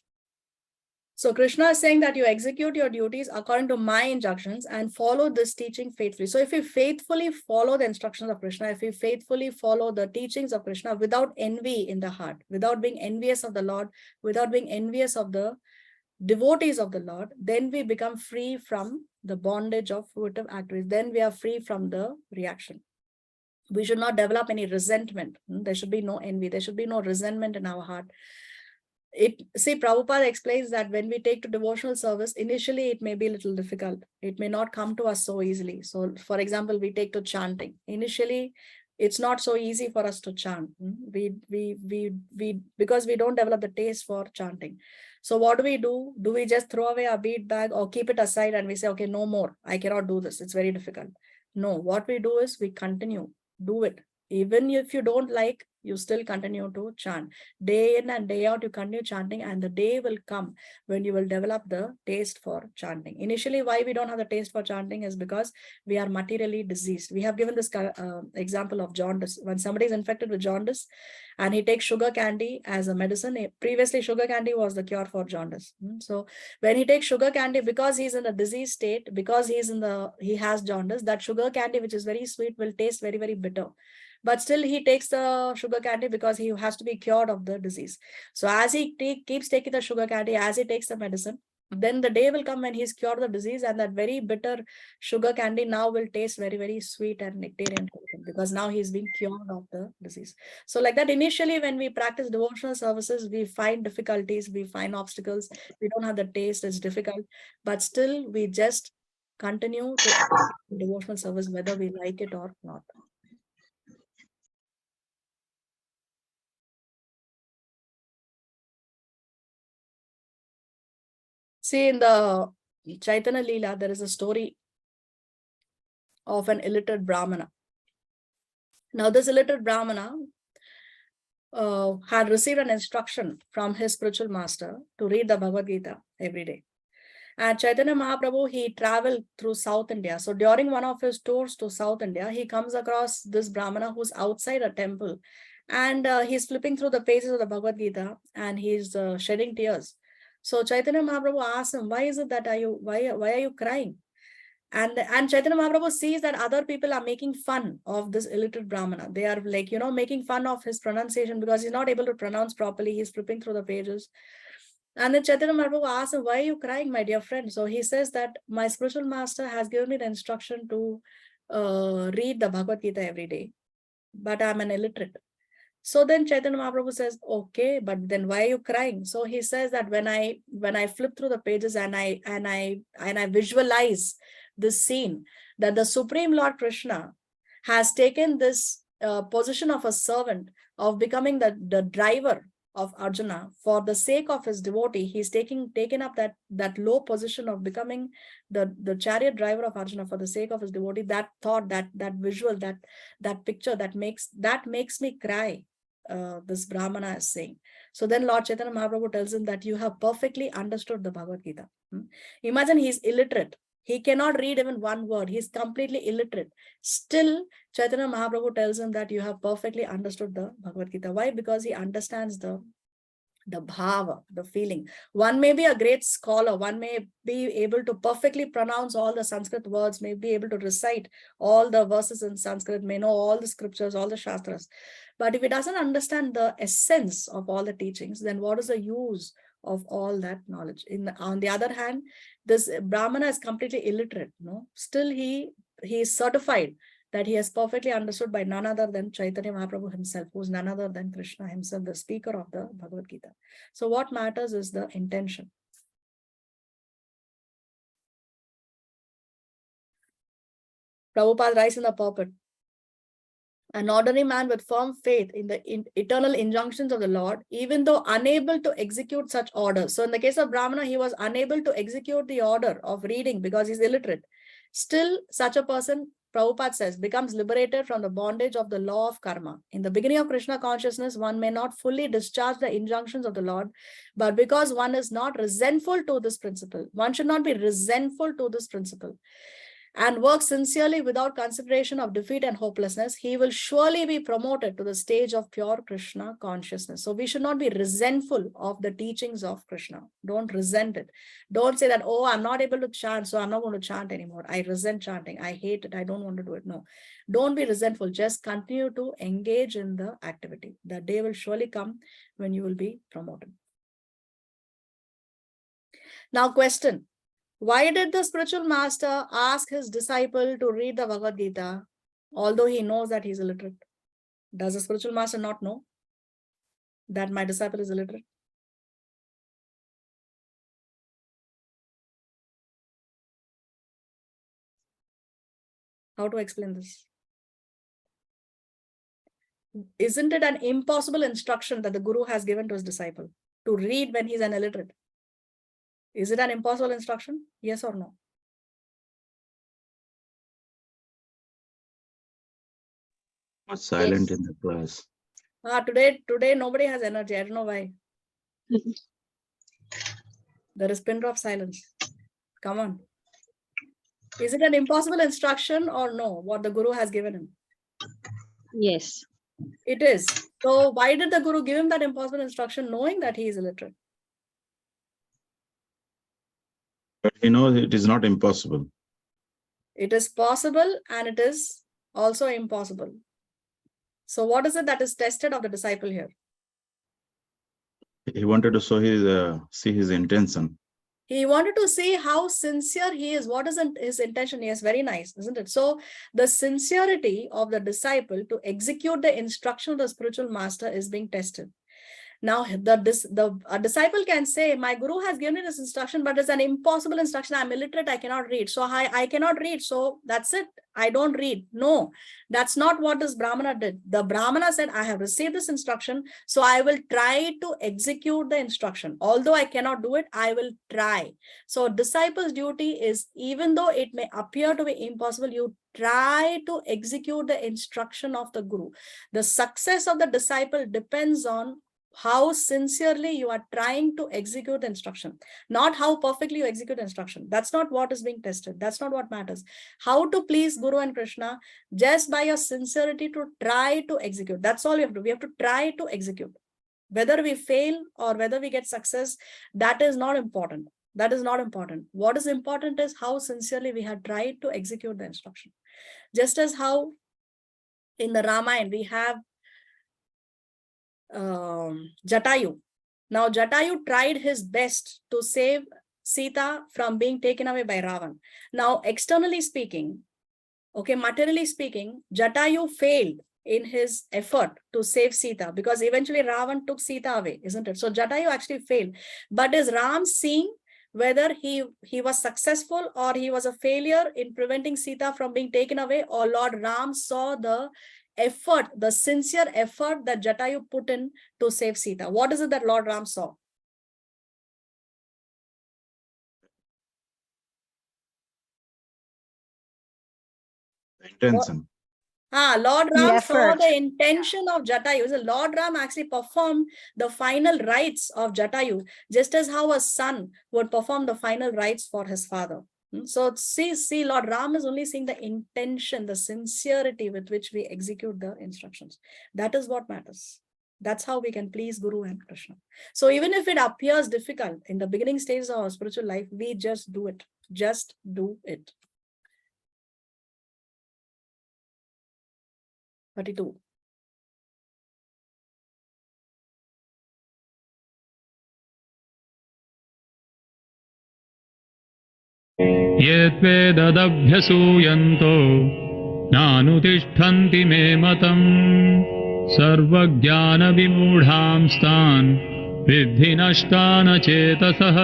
So Krishna is saying that you execute your duties according to my instructions and follow this teaching faithfully. So if you faithfully follow the instructions of Krishna, if you faithfully follow the teachings of Krishna without envy in the heart, without being envious of the Lord, without being envious of the devotees of the Lord, then we become free from the bondage of fruitive activities. Then we are free from the reaction. We should not develop any resentment. There should be no envy. There should be no resentment in our heart. Prabhupada explains that when we take to devotional service, initially it may be a little difficult. It may not come to us so easily. So, for example, we take to chanting. Initially, it's not so easy for us to chant. Because we don't develop the taste for chanting. So what do? Do we just throw away our bead bag or keep it aside and we say, okay, no more. I cannot do this. It's very difficult. No, what we do is we continue. Do it. Even if you don't like, you still continue to chant. Day in and day out, you continue chanting, and the day will come when you will develop the taste for chanting. Initially, why we don't have the taste for chanting is because we are materially diseased. We have given this example of jaundice. When somebody is infected with jaundice and he takes sugar candy as a medicine, previously sugar candy was the cure for jaundice. So when he takes sugar candy, because he's in a disease state, because he has jaundice, that sugar candy, which is very sweet, will taste very, very bitter. But still he takes the sugar candy because he has to be cured of the disease. So as he keeps taking the sugar candy, as he takes the medicine, then the day will come when he's cured the disease, and that very bitter sugar candy now will taste very, very sweet and nectarian because now he's been cured of the disease. So like that, initially when we practice devotional services, we find difficulties, we find obstacles, we don't have the taste, it's difficult, but still we just continue to devotional service whether we like it or not. See, in the Chaitanya Leela, there is a story of an illiterate Brahmana. Now, this illiterate Brahmana had received an instruction from his spiritual master to read the Bhagavad Gita every day. And Chaitanya Mahaprabhu, he traveled through South India. So during one of his tours to South India, he comes across this Brahmana who's outside a temple. And he's flipping through the pages of the Bhagavad Gita and he's shedding tears. So Chaitanya Mahaprabhu asks him, why are you crying? And Chaitanya Mahaprabhu sees that other people are making fun of this illiterate Brahmana. They are like, making fun of his pronunciation because he's not able to pronounce properly. He's flipping through the pages. And then Chaitanya Mahaprabhu asks him, why are you crying, my dear friend? So he says that my spiritual master has given me the instruction to read the Bhagavad Gita every day, but I'm an illiterate. So then Chaitanya Mahaprabhu says, okay, but then why are you crying? So he says that when I flip through the pages and I visualize this scene, that the Supreme Lord Krishna has taken this position of a servant, of becoming the driver of Arjuna for the sake of his devotee. He's taken up that low position of becoming the chariot driver of Arjuna for the sake of his devotee. That thought, that visual, that picture, that makes me cry. This Brahmana is saying. So then Lord Chaitanya Mahaprabhu tells him that you have perfectly understood the Bhagavad Gita. Imagine he's illiterate. He cannot read even one word. He's completely illiterate. Still, Chaitanya Mahaprabhu tells him that you have perfectly understood the Bhagavad Gita. Why? Because he understands the bhava, the feeling. One may be a great scholar, one may be able to perfectly pronounce all the Sanskrit words, may be able to recite all the verses in Sanskrit, may know all the scriptures, all the shastras. But if he doesn't understand the essence of all the teachings, then what is the use of all that knowledge? On the other hand, this Brahmana is completely illiterate. Still he is certified that he has perfectly understood by none other than Chaitanya Mahaprabhu himself, who is none other than Krishna himself, the speaker of the Bhagavad Gita. So what matters is the intention. Prabhupada writes in the pulpit, an ordinary man with firm faith in the eternal injunctions of the Lord, even though unable to execute such orders. So in the case of Brahmana, he was unable to execute the order of reading because he's illiterate. Still, such a person, Prabhupada says, becomes liberated from the bondage of the law of karma. In the beginning of Krishna consciousness, one may not fully discharge the injunctions of the Lord, but because one is not resentful to this principle, one should not be resentful to this principle, and work sincerely without consideration of defeat and hopelessness, he will surely be promoted to the stage of pure Krishna consciousness. So we should not be resentful of the teachings of Krishna. Don't resent it. Don't say that, oh, I'm not able to chant, so I'm not going to chant anymore. I resent chanting. I hate it. I don't want to do it. No, don't be resentful. Just continue to engage in the activity. The day will surely come when you will be promoted. Now, question. Why did the spiritual master ask his disciple to read the Bhagavad Gita? although he knows that he's illiterate. Does the spiritual master not know that my disciple is illiterate? How to explain this? Isn't it an impossible instruction that the Guru has given to his disciple to read when he's an illiterate? Is it an impossible instruction? Yes or no? Was silent Yes. in the class. Today nobody has energy. I don't know why. There is pin drop silence. Come on. Is it an impossible instruction or no, what the Guru has given him? Yes. It is. So why did the Guru give him that impossible instruction knowing that he is illiterate? But he knows it is not impossible. It is possible and it is also impossible. So what is it that is tested of the disciple here? He wanted to see his intention. He wanted to see how sincere he is. What is his intention? Yes, very nice, isn't it? So the sincerity of the disciple to execute the instruction of the spiritual master is being tested. Now, a disciple can say, my Guru has given me this instruction, but it's an impossible instruction. I'm illiterate, I cannot read. So I cannot read. So that's it. I don't read. No, that's not what this Brahmana did. The Brahmana said, I have received this instruction, so I will try to execute the instruction. Although I cannot do it, I will try. So a disciple's duty is, even though it may appear to be impossible, you try to execute the instruction of the Guru. The success of the disciple depends on how sincerely you are trying to execute the instruction, not how perfectly you execute the instruction. That's not what is being tested. That's not what matters. How to please Guru and Krishna just by your sincerity to try to execute. That's all you have to do. We have to try to execute. Whether we fail or whether we get success, that is not important. That is not important. What is important is how sincerely we have tried to execute the instruction. Just as how in the Ramayana we have Jatayu. Now Jatayu tried his best to save Sita from being taken away by Ravan. Now externally speaking, okay, materially speaking, Jatayu failed in his effort to save Sita because eventually Ravan took Sita away, isn't it? So Jatayu actually failed. But is Ram seeing whether he was successful or he was a failure in preventing Sita from being taken away, or Lord Ram saw the effort, the sincere effort that Jatayu put in to save Sita? What is it that Lord Ram saw? Intention. Lord The Ram saw effort. the intention of Jatayu. So Lord Ram actually performed the final rites of Jatayu, just as how a son would perform the final rites for his father. So see, Lord Ram is only seeing the intention, the sincerity with which we execute the instructions. That is what matters. That's how we can please Guru and Krishna. So even if it appears difficult in the beginning stages of our spiritual life, we just do it. Just do it. 32. ये त्वेददभ्यसूयन्तो नानुतिष्ठन्ति मे मतम् सर्वज्ञानविमूढांस्तान् विद्धि नष्टानचेतसः.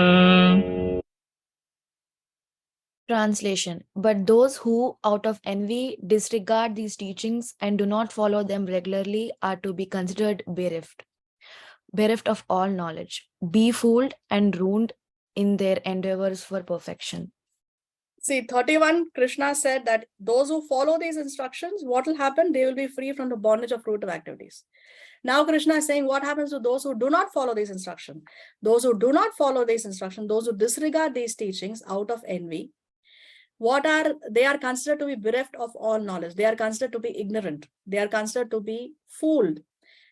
Translation. But those who, out of envy, disregard these teachings and do not follow them regularly are to be considered bereft of all knowledge, be fooled and ruined in their endeavors for perfection. See, 31, Krishna said that those who follow these instructions, what will happen? They will be free from the bondage of fruitive activities. Now Krishna is saying what happens to those who do not follow these instructions? Those who do not follow these instructions, those who disregard these teachings out of envy, they are considered to be bereft of all knowledge. They are considered to be ignorant. They are considered to be fooled,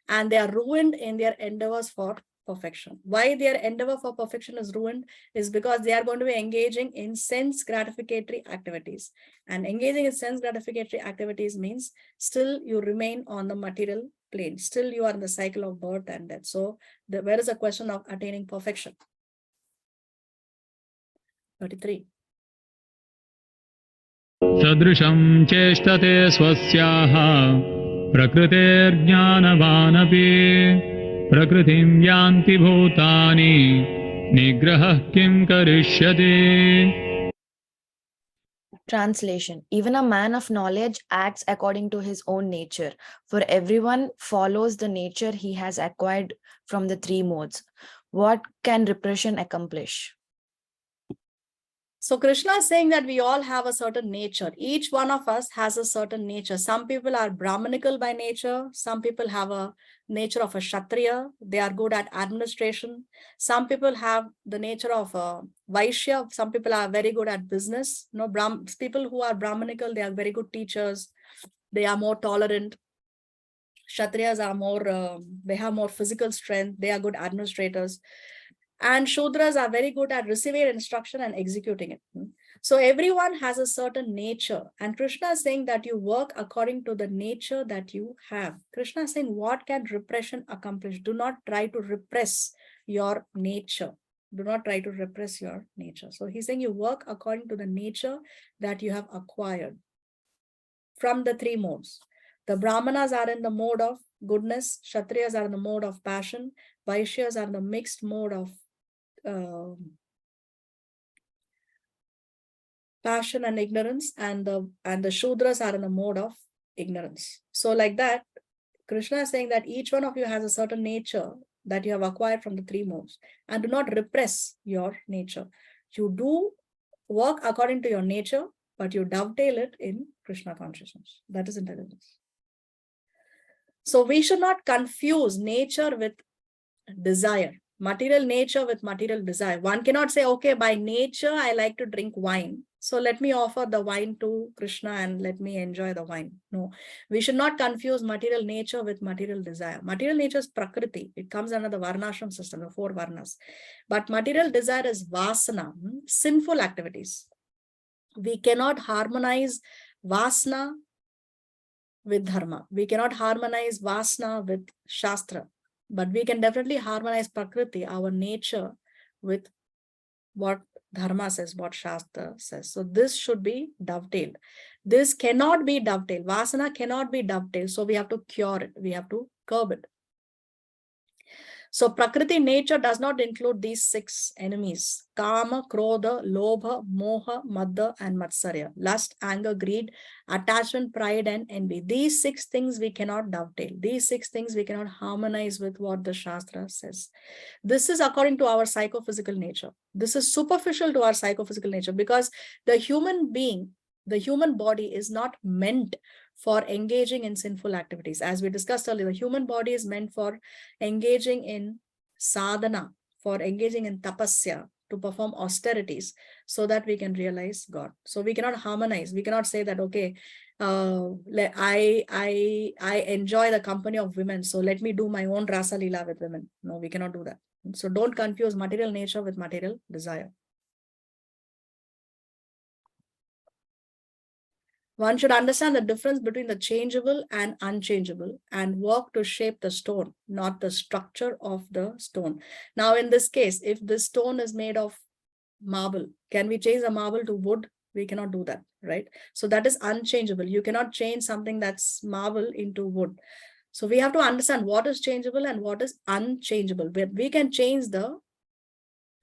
and they are ruined in their endeavors for perfection. Why their endeavor for perfection is ruined is because they are going to be engaging in sense gratificatory activities. And engaging in sense gratificatory activities means still you remain on the material plane. Still you are in the cycle of birth and death. So where is the question of attaining perfection? 33. सदृशं चेष्टते स्वस्याः प्रकृतेर्ज्ञानवानपि प्रकृतिं यान्ति भूतानि निग्रहः किं करिष्यति. Translation. Even a man of knowledge acts according to his own nature, for everyone follows the nature he has acquired from the three modes. What can repression accomplish? So Krishna is saying that we all have a certain nature. Each one of us has a certain nature. Some people are Brahmanical by nature. Some people have a nature of a Kshatriya. They are good at administration. Some people have the nature of a Vaishya. Some people are very good at business. You know, people who are Brahmanical, they are very good teachers. They are more tolerant. Kshatriyas are more, they have more physical strength. They are good administrators. And Shudras are very good at receiving instruction and executing it. So everyone has a certain nature. And Krishna is saying that you work according to the nature that you have. Krishna is saying, what can repression accomplish? Do not try to repress your nature. Do not try to repress your nature. So he's saying you work according to the nature that you have acquired from the three modes. The Brahmanas are in the mode of goodness. Kshatriyas are in the mode of passion. Vaishyas are in the mixed mode of passion and ignorance, and the Shudras are in a mode of ignorance. So like that, Krishna is saying that each one of you has a certain nature that you have acquired from the three modes, and do not repress your nature. You do work according to your nature, but you dovetail it in Krishna consciousness. That is intelligence. So we should not confuse nature with desire. Material nature with material desire. One cannot say, okay, by nature, I like to drink wine, so let me offer the wine to Krishna and let me enjoy the wine. No, we should not confuse material nature with material desire. Material nature is Prakriti. It comes under the Varnashram system, the 4 Varnas. But material desire is Vasana, sinful activities. We cannot harmonize Vasana with Dharma. We cannot harmonize Vasana with Shastra. But we can definitely harmonize Prakriti, our nature, with what Dharma says, what Shastra says. So this should be dovetailed. This cannot be dovetailed. Vasana cannot be dovetailed. So we have to cure it. We have to curb it. So Prakriti nature does not include these 6 enemies: Kama, Krodha, Lobha, Moha, Madha, and Matsarya. Lust, anger, greed, attachment, pride, and envy. These 6 things we cannot dovetail. These 6 things we cannot harmonize with what the Shastra says. This is according to our psychophysical nature. This is superficial to our psychophysical nature, because the human being, the human body is not meant for engaging in sinful activities. As we discussed earlier, the human body is meant for engaging in sadhana, for engaging in tapasya, to perform austerities so that we can realize God. So we cannot harmonize. We cannot say that, okay, I enjoy the company of women, so let me do my own rasa lila with women. No, we cannot do that. So don't confuse material nature with material desire. One should understand the difference between the changeable and unchangeable and work to shape the stone, not the structure of the stone. Now, in this case, if this stone is made of marble, can we change the marble to wood? We cannot do that, right? So that is unchangeable. You cannot change something that's marble into wood. So we have to understand what is changeable and what is unchangeable. We can change the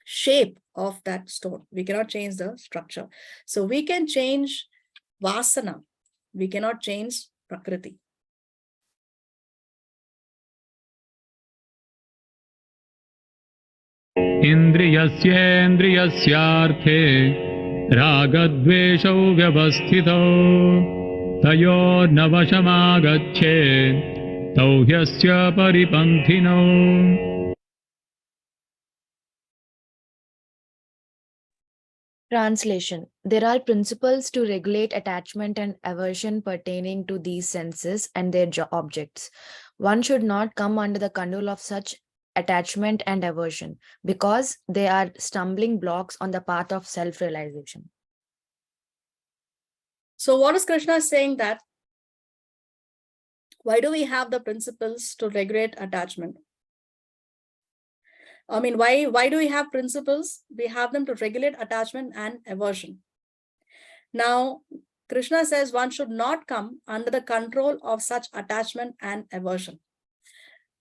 shape of that stone. We cannot change the structure. So we can change Vasana. We cannot change Prakriti. Indriyasyendrasyarthe ragadveshau vyavasthitau tayornavashamagacche tauhyasya paripanthinau. Translation. There are principles to regulate attachment and aversion pertaining to these senses and their objects. One should not come under the control of such attachment and aversion, because they are stumbling blocks on the path of self-realization. So what is Krishna saying? That why do we have the principles to regulate attachment? I mean, why do we have principles? We have them to regulate attachment and aversion. Now, Krishna says one should not come under the control of such attachment and aversion.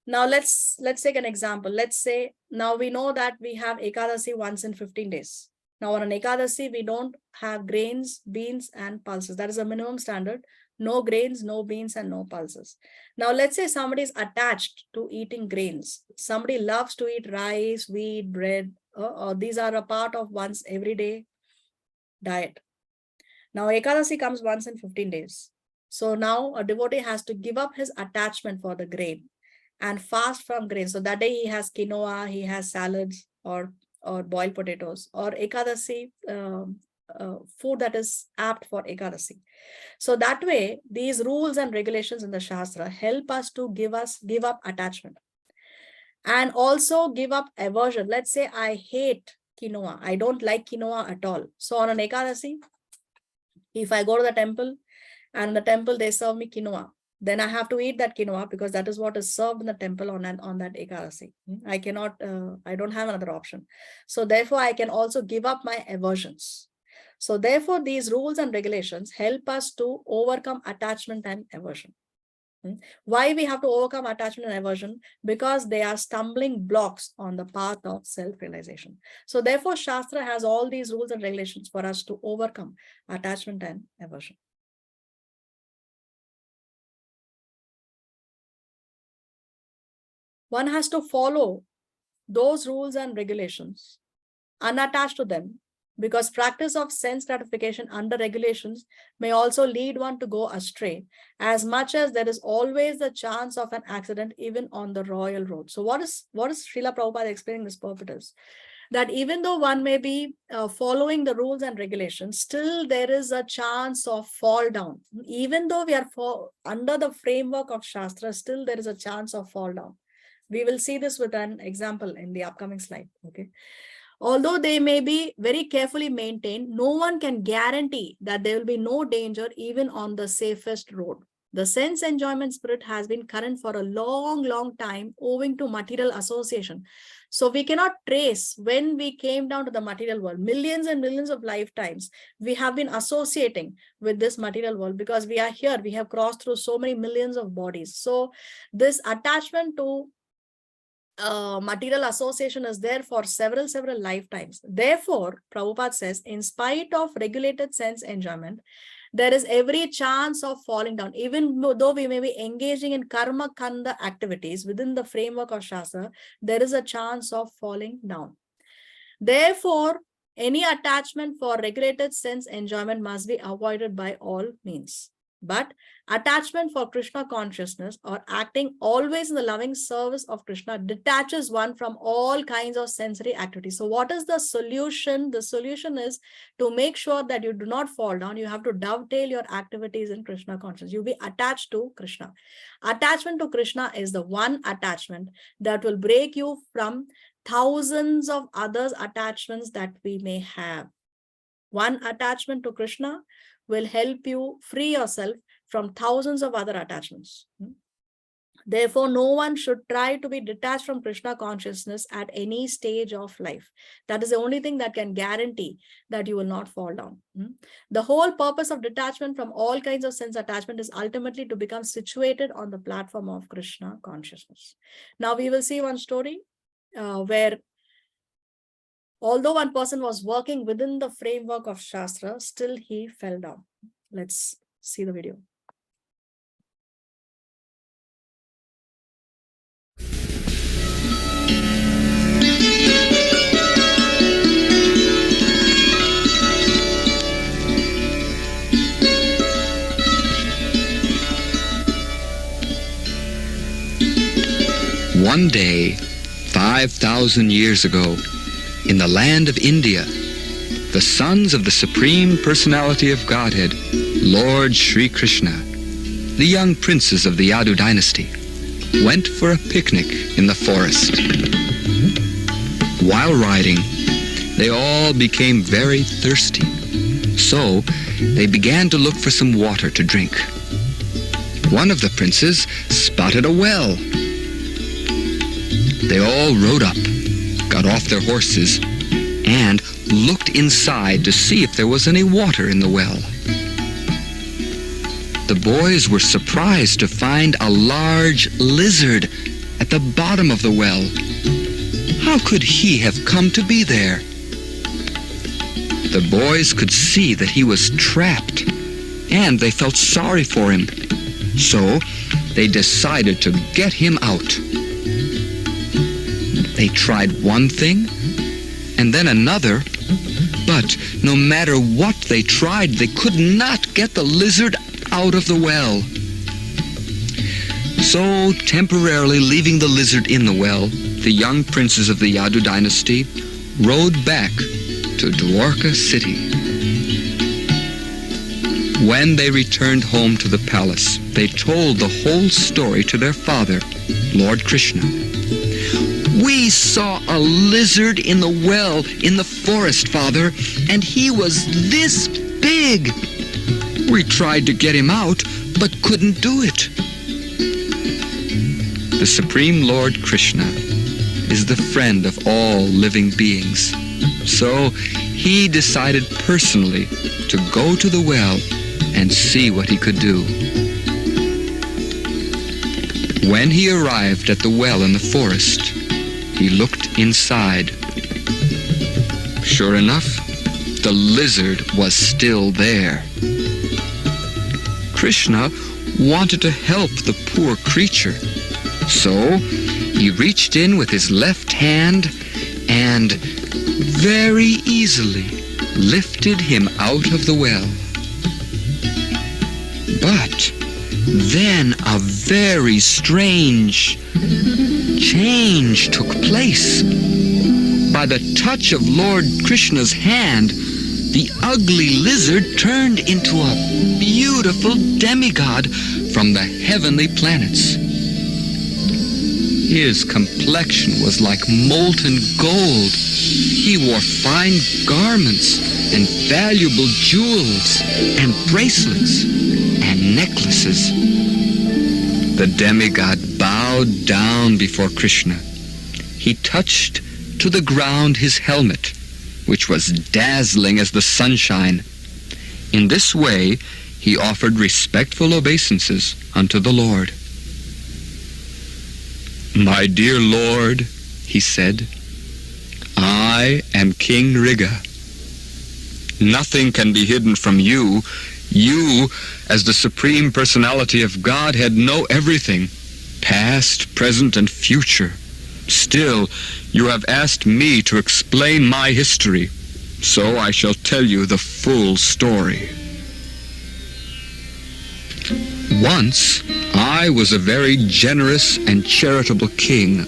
Now let's take an example. Let's say now we know that we have Ekadasi once in 15 days. Now on an Ekadasi, we don't have grains, beans, and pulses. That is a minimum standard. No grains, no beans, and no pulses. Now let's say somebody is attached to eating grains. Somebody loves to eat rice, wheat, bread, or these are a part of one's everyday diet. Now Ekadasi comes once in 15 days. So now a devotee has to give up his attachment for the grain and fast from grain. So that day he has quinoa, he has salads or boiled potatoes, or Ekadasi food that is apt for Ekadasi. So that way, these rules and regulations in the Shastra help us to give up attachment and also give up aversion. Let's say I hate quinoa. I don't like quinoa at all. So on an Ekadasi, if I go to the temple and the temple, they serve me quinoa, then I have to eat that quinoa because that is what is served in the temple on that Ekadasi. I cannot, I don't have another option. So therefore, I can also give up my aversions. So therefore, these rules and regulations help us to overcome attachment and aversion. Why we have to overcome attachment and aversion? Because they are stumbling blocks on the path of self-realization. So therefore, Shastra has all these rules and regulations for us to overcome attachment and aversion. One has to follow those rules and regulations, unattached to them, because practice of sense gratification under regulations may also lead one to go astray, as much as there is always the chance of an accident even on the royal road. So what is Srila Prabhupada explaining this purpose? That even though one may be following the rules and regulations, still there is a chance of fall down. Even though we are under the framework of Shastra, still there is a chance of fall down. We will see this with an example in the upcoming slide. Okay. Although they may be very carefully maintained, no one can guarantee that there will be no danger even on the safest road. The sense enjoyment spirit has been current for a long, long time owing to material association. So we cannot trace when we came down to the material world. Millions and millions of lifetimes we have been associating with this material world because we are here. We have crossed through so many millions of bodies. So this attachment to material association is there for several lifetimes. Therefore, Prabhupada says, in spite of regulated sense enjoyment, there is every chance of falling down. Even though we may be engaging in karma kanda activities within the framework of Shastra, there is a chance of falling down. Therefore, any attachment for regulated sense enjoyment must be avoided by all means. But attachment for Krishna consciousness or acting always in the loving service of Krishna detaches one from all kinds of sensory activities. So what is the solution? The solution is to make sure that you do not fall down. You have to dovetail your activities in Krishna consciousness. You'll be attached to Krishna. Attachment to Krishna is the one attachment that will break you from thousands of other attachments that we may have. One attachment to Krishna will help you free yourself from thousands of other attachments. Therefore, no one should try to be detached from Krishna consciousness at any stage of life. That is the only thing that can guarantee that you will not fall down. The whole purpose of detachment from all kinds of sense attachment is ultimately to become situated on the platform of Krishna consciousness. Now we will see one story where although one person was working within the framework of Shastra, still he fell down. Let's see the video. One day, 5,000 years ago, in the land of India, the sons of the Supreme Personality of Godhead, Lord Sri Krishna, the young princes of the Yadu dynasty, went for a picnic in the forest. While riding, they all became very thirsty, so they began to look for some water to drink. One of the princes spotted a well. They all rode up, got off their horses, and looked inside to see if there was any water in the well. the boys were surprised to find a large lizard at the bottom of the well. How could he have come to be there? The boys could see that he was trapped, and they felt sorry for him. So they decided to get him out. They tried one thing and then another, but no matter what they tried, they could not get the lizard out of the well. So, temporarily leaving the lizard in the well, the young princes of the Yadu dynasty rode back to Dwarka city. When they returned home to the palace, they told the whole story to their father, Lord Krishna. We saw a lizard in the well in the forest, Father, and he was this big. We tried to get him out, but couldn't do it. The Supreme Lord Krishna is the friend of all living beings. So he decided personally to go to the well and see what he could do. When he arrived at the well in the forest, he looked inside. Sure enough, the lizard was still there. Krishna wanted to help the poor creature, so he reached in with his left hand and very easily lifted him out of the well. But then a very strange change took place. By the touch of Lord Krishna's hand, the ugly lizard turned into a beautiful demigod from the heavenly planets. His complexion was like molten gold. He wore fine garments and valuable jewels and bracelets and necklaces. The demigod bowed down before Krishna. He touched to the ground his helmet, which was dazzling as the sunshine. In this way, he offered respectful obeisances unto the Lord. My dear Lord, he said, I am King Riga. Nothing can be hidden from you. You, as the Supreme Personality of Godhead, know everything, past, present, and future. Still, you have asked me to explain my history, so I shall tell you the full story. Once, I was a very generous and charitable king.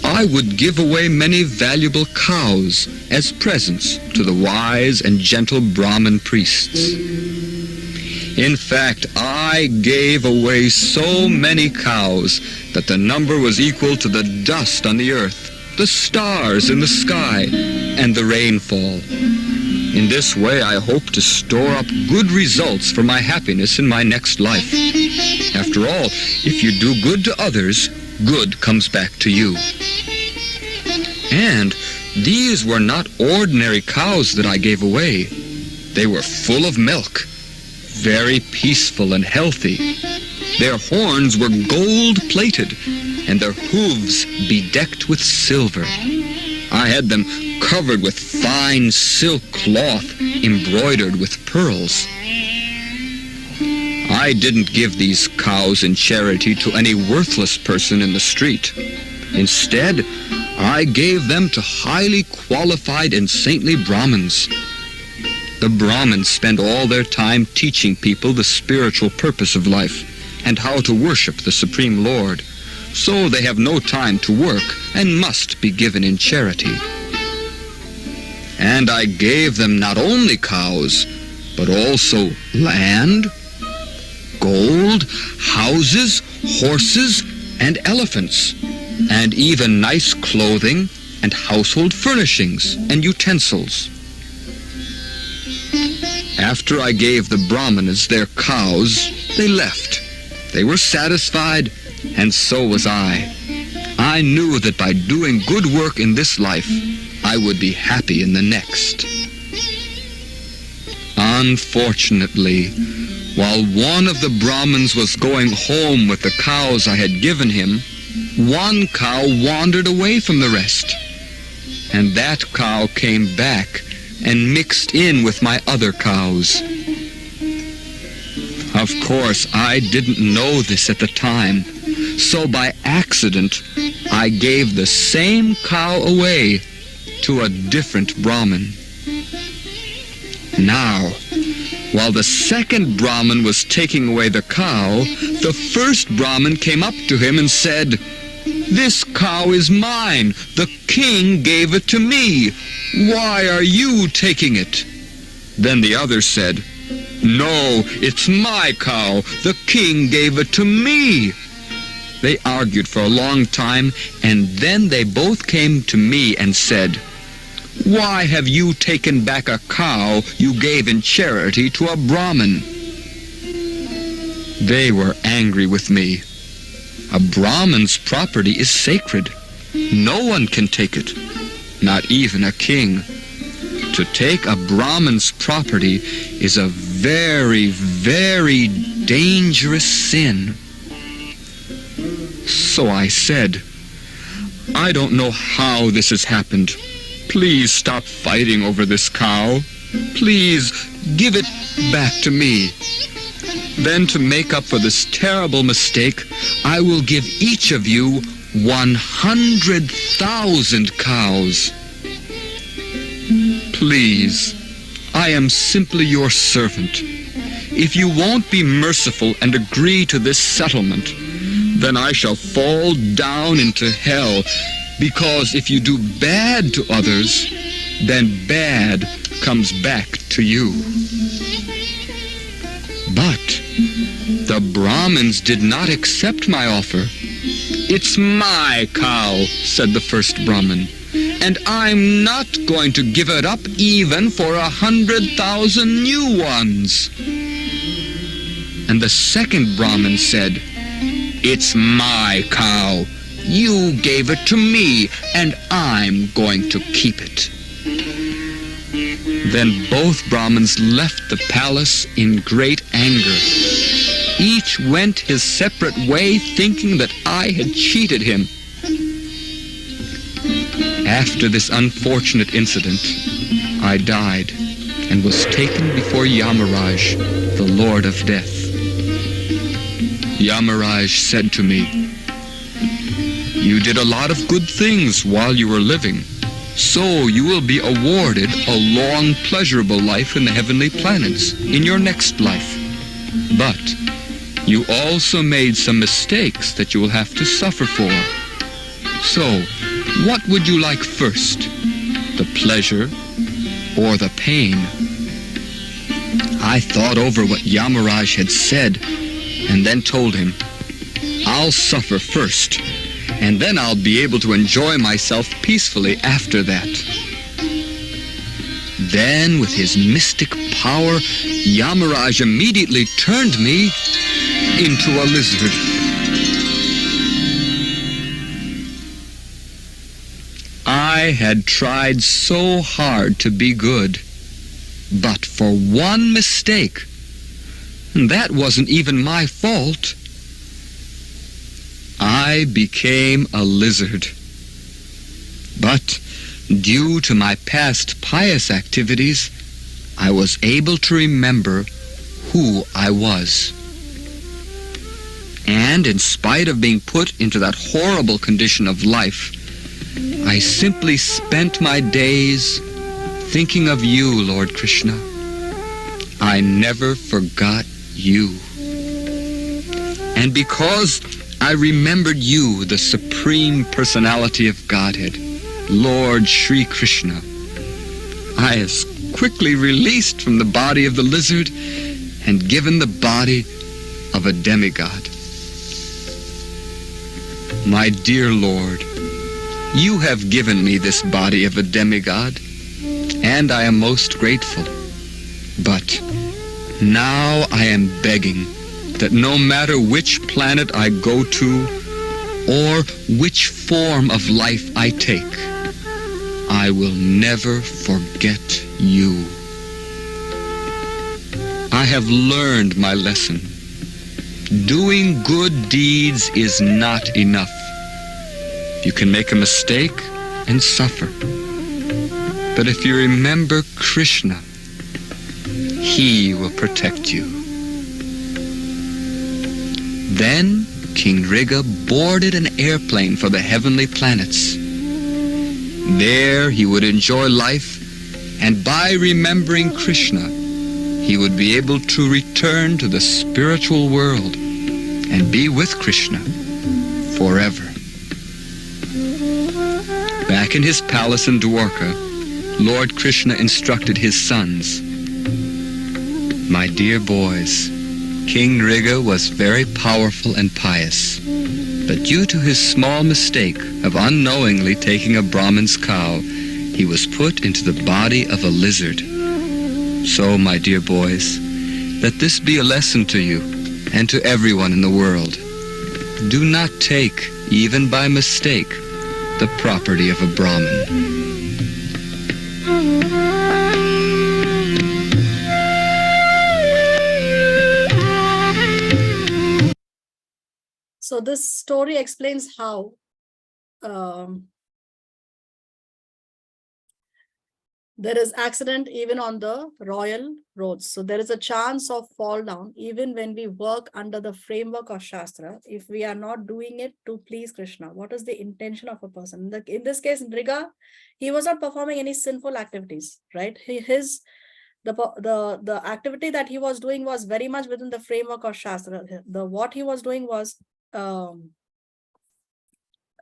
I would give away many valuable cows as presents to the wise and gentle Brahmin priests. In fact, I gave away so many cows that the number was equal to the dust on the earth, the stars in the sky, and the rainfall. In this way, I hope to store up good results for my happiness in my next life. After all, if you do good to others, good comes back to you. And these were not ordinary cows that I gave away. They were full of milk, very peaceful and healthy. Their horns were gold-plated, and their hooves bedecked with silver. I had them covered with fine silk cloth embroidered with pearls. I didn't give these cows in charity to any worthless person in the street. Instead, I gave them to highly qualified and saintly Brahmins. The Brahmins spend all their time teaching people the spiritual purpose of life and how to worship the Supreme Lord. So they have no time to work and must be given in charity. And I gave them not only cows, but also land, gold, houses, horses, and elephants, and even nice clothing and household furnishings and utensils. After I gave the Brahmanas their cows, they left. They were satisfied, and so was I. I knew that by doing good work in this life, I would be happy in the next. Unfortunately, While one of the Brahmins was going home with the cows I had given him, one cow wandered away from the rest, and that cow came back and mixed in with my other cows. Of course, I didn't know this at the time, so by accident, I gave the same cow away to a different Brahmin. Now, while the second Brahmin was taking away the cow, the first Brahmin came up to him and said, "This cow is mine. The king gave it to me. Why are you taking it?" Then the other said, "No, it's my cow. The king gave it to me." They argued for a long time, and then they both came to me and said, "Why have you taken back a cow you gave in charity to a Brahmin?" They were angry with me. A Brahmin's property is sacred. No one can take it, not even a king. To take a Brahmin's property is a very, very dangerous sin. So I said, "I don't know how this has happened. Please stop fighting over this cow. Please give it back to me. Then to make up for this terrible mistake, I will give each of you 100,000 cows. Please, I am simply your servant. If you won't be merciful and agree to this settlement, then I shall fall down into hell, because if you do bad to others, then bad comes back to you." But the Brahmins did not accept my offer. "It's my cow," said the first Brahmin, "and I'm not going to give it up even for 100,000 new ones." And the second Brahmin said, "It's my cow. You gave it to me, and I'm going to keep it." Then both Brahmins left the palace in great anger. Each went his separate way, thinking that I had cheated him. After this unfortunate incident, I died and was taken before Yamaraj, the Lord of Death. Yamaraj said to me, "You did a lot of good things while you were living, so you will be awarded a long, pleasurable life in the heavenly planets in your next life. But you also made some mistakes that you will have to suffer for. So, what would you like first, the pleasure or the pain?" I thought over what Yamaraj had said and then told him, "I'll suffer first, and then I'll be able to enjoy myself peacefully after that." Then, with his mystic power, Yamaraj immediately turned me into a lizard. I had tried so hard to be good, but for one mistake, and that wasn't even my fault, I became a lizard. But due to my past pious activities, I was able to remember who I was. And in spite of being put into that horrible condition of life, I simply spent my days thinking of you, Lord Krishna. I never forgot you. And because I remembered you, the Supreme Personality of Godhead, Lord Shri Krishna, I was quickly released from the body of the lizard and given the body of a demigod. My dear Lord, you have given me this body of a demigod, and I am most grateful. But now I am begging that no matter which planet I go to or which form of life I take, I will never forget you. I have learned my lesson. Doing good deeds is not enough. You can make a mistake and suffer. But if you remember Krishna, he will protect you. Then King Riga boarded an airplane for the heavenly planets. There he would enjoy life, and by remembering Krishna, he would be able to return to the spiritual world and be with Krishna forever. Back in his palace in Dwarka, Lord Krishna instructed his sons, "My dear boys, King Riga was very powerful and pious, but due to his small mistake of unknowingly taking a Brahmin's cow, he was put into the body of a lizard. So, my dear boys, let this be a lesson to you and to everyone in the world. Do not take, even by mistake, the property of a Brahmin." So this story explains how there is accident even on the royal roads. So there is a chance of fall down even when we work under the framework of Shastra, if we are not doing it to please Krishna. What is the intention of a person? In this case, Riga, he was not performing any sinful activities, right? The activity that he was doing was very much within the framework of Shastra. What he was doing was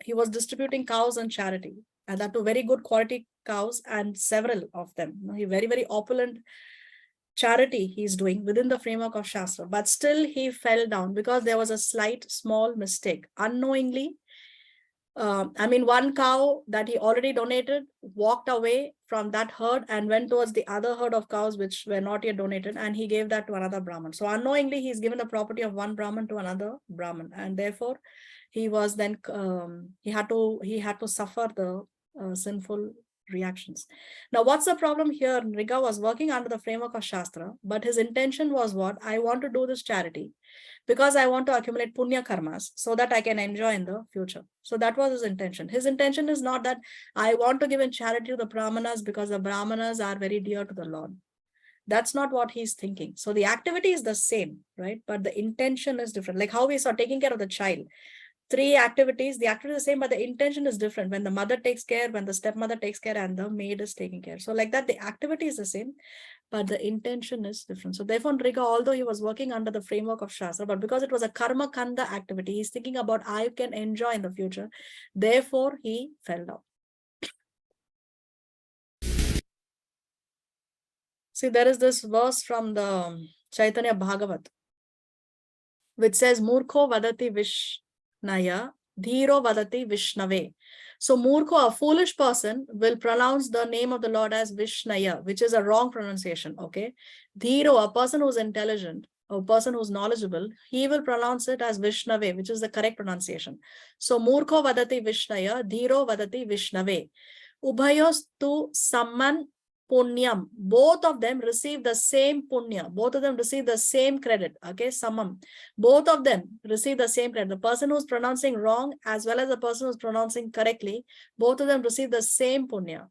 he was distributing cows and charity, and that to very good quality cows and several of them. He very, very opulent charity he's doing within the framework of Shastra, but still he fell down because there was a slight small mistake. Unknowingly, one cow that he already donated walked away from that herd and went towards the other herd of cows which were not yet donated, and he gave that to another Brahmin. So unknowingly, he's given the property of one Brahmin to another Brahmin, and therefore he was then he had to suffer the sinful reactions. Now, what's the problem here? Riga was working under the framework of Shastra, but his intention was what? I want to do this charity because I want to accumulate punya karmas so that I can enjoy in the future. So that was his intention. His intention is not that I want to give in charity to the Brahmanas because the Brahmanas are very dear to the Lord. That's not what he's thinking. So the activity is the same, right? But the intention is different. Like how we saw taking care of the child. 3 activities, the activity is the same, but the intention is different. When the mother takes care, when the stepmother takes care, and the maid is taking care. So like that, the activity is the same, but the intention is different. So therefore, Riga, although he was working under the framework of Shastra, but because it was a karma kanda activity, he's thinking about I can enjoy in the future. Therefore, he fell down. See, there is this verse from the Chaitanya Bhagavad, which says, Murkho vadati Vishnaya, Dhiro vadati Vishnave. So Murkho, a foolish person, will pronounce the name of the Lord as Vishnaya, which is a wrong pronunciation, okay? Dhiro, a person who's intelligent, a person who's knowledgeable, he will pronounce it as Vishnave, which is the correct pronunciation. So Murkho vadati Vishnaya, Dhiro vadati Vishnave. Ubhayostu samman punyam. Both of them receive the same punya. Both of them receive the same credit. Okay, samam. Both of them receive the same credit. The person who's pronouncing wrong as well as the person who's pronouncing correctly, both of them receive the same punya.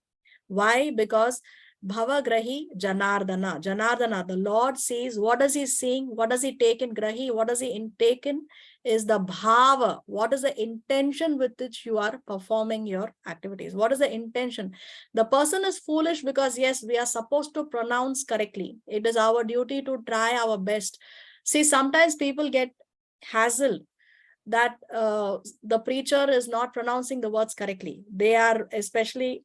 Why? Because Bhava Grahi Janardana. Janardana, the Lord sees. What does he seeing? What does he take in Grahi? What does he take in? Is the Bhava. What is the intention with which you are performing your activities? What is the intention? The person is foolish because, yes, we are supposed to pronounce correctly. It is our duty to try our best. See, sometimes people get hassled that the preacher is not pronouncing the words correctly. They are, especially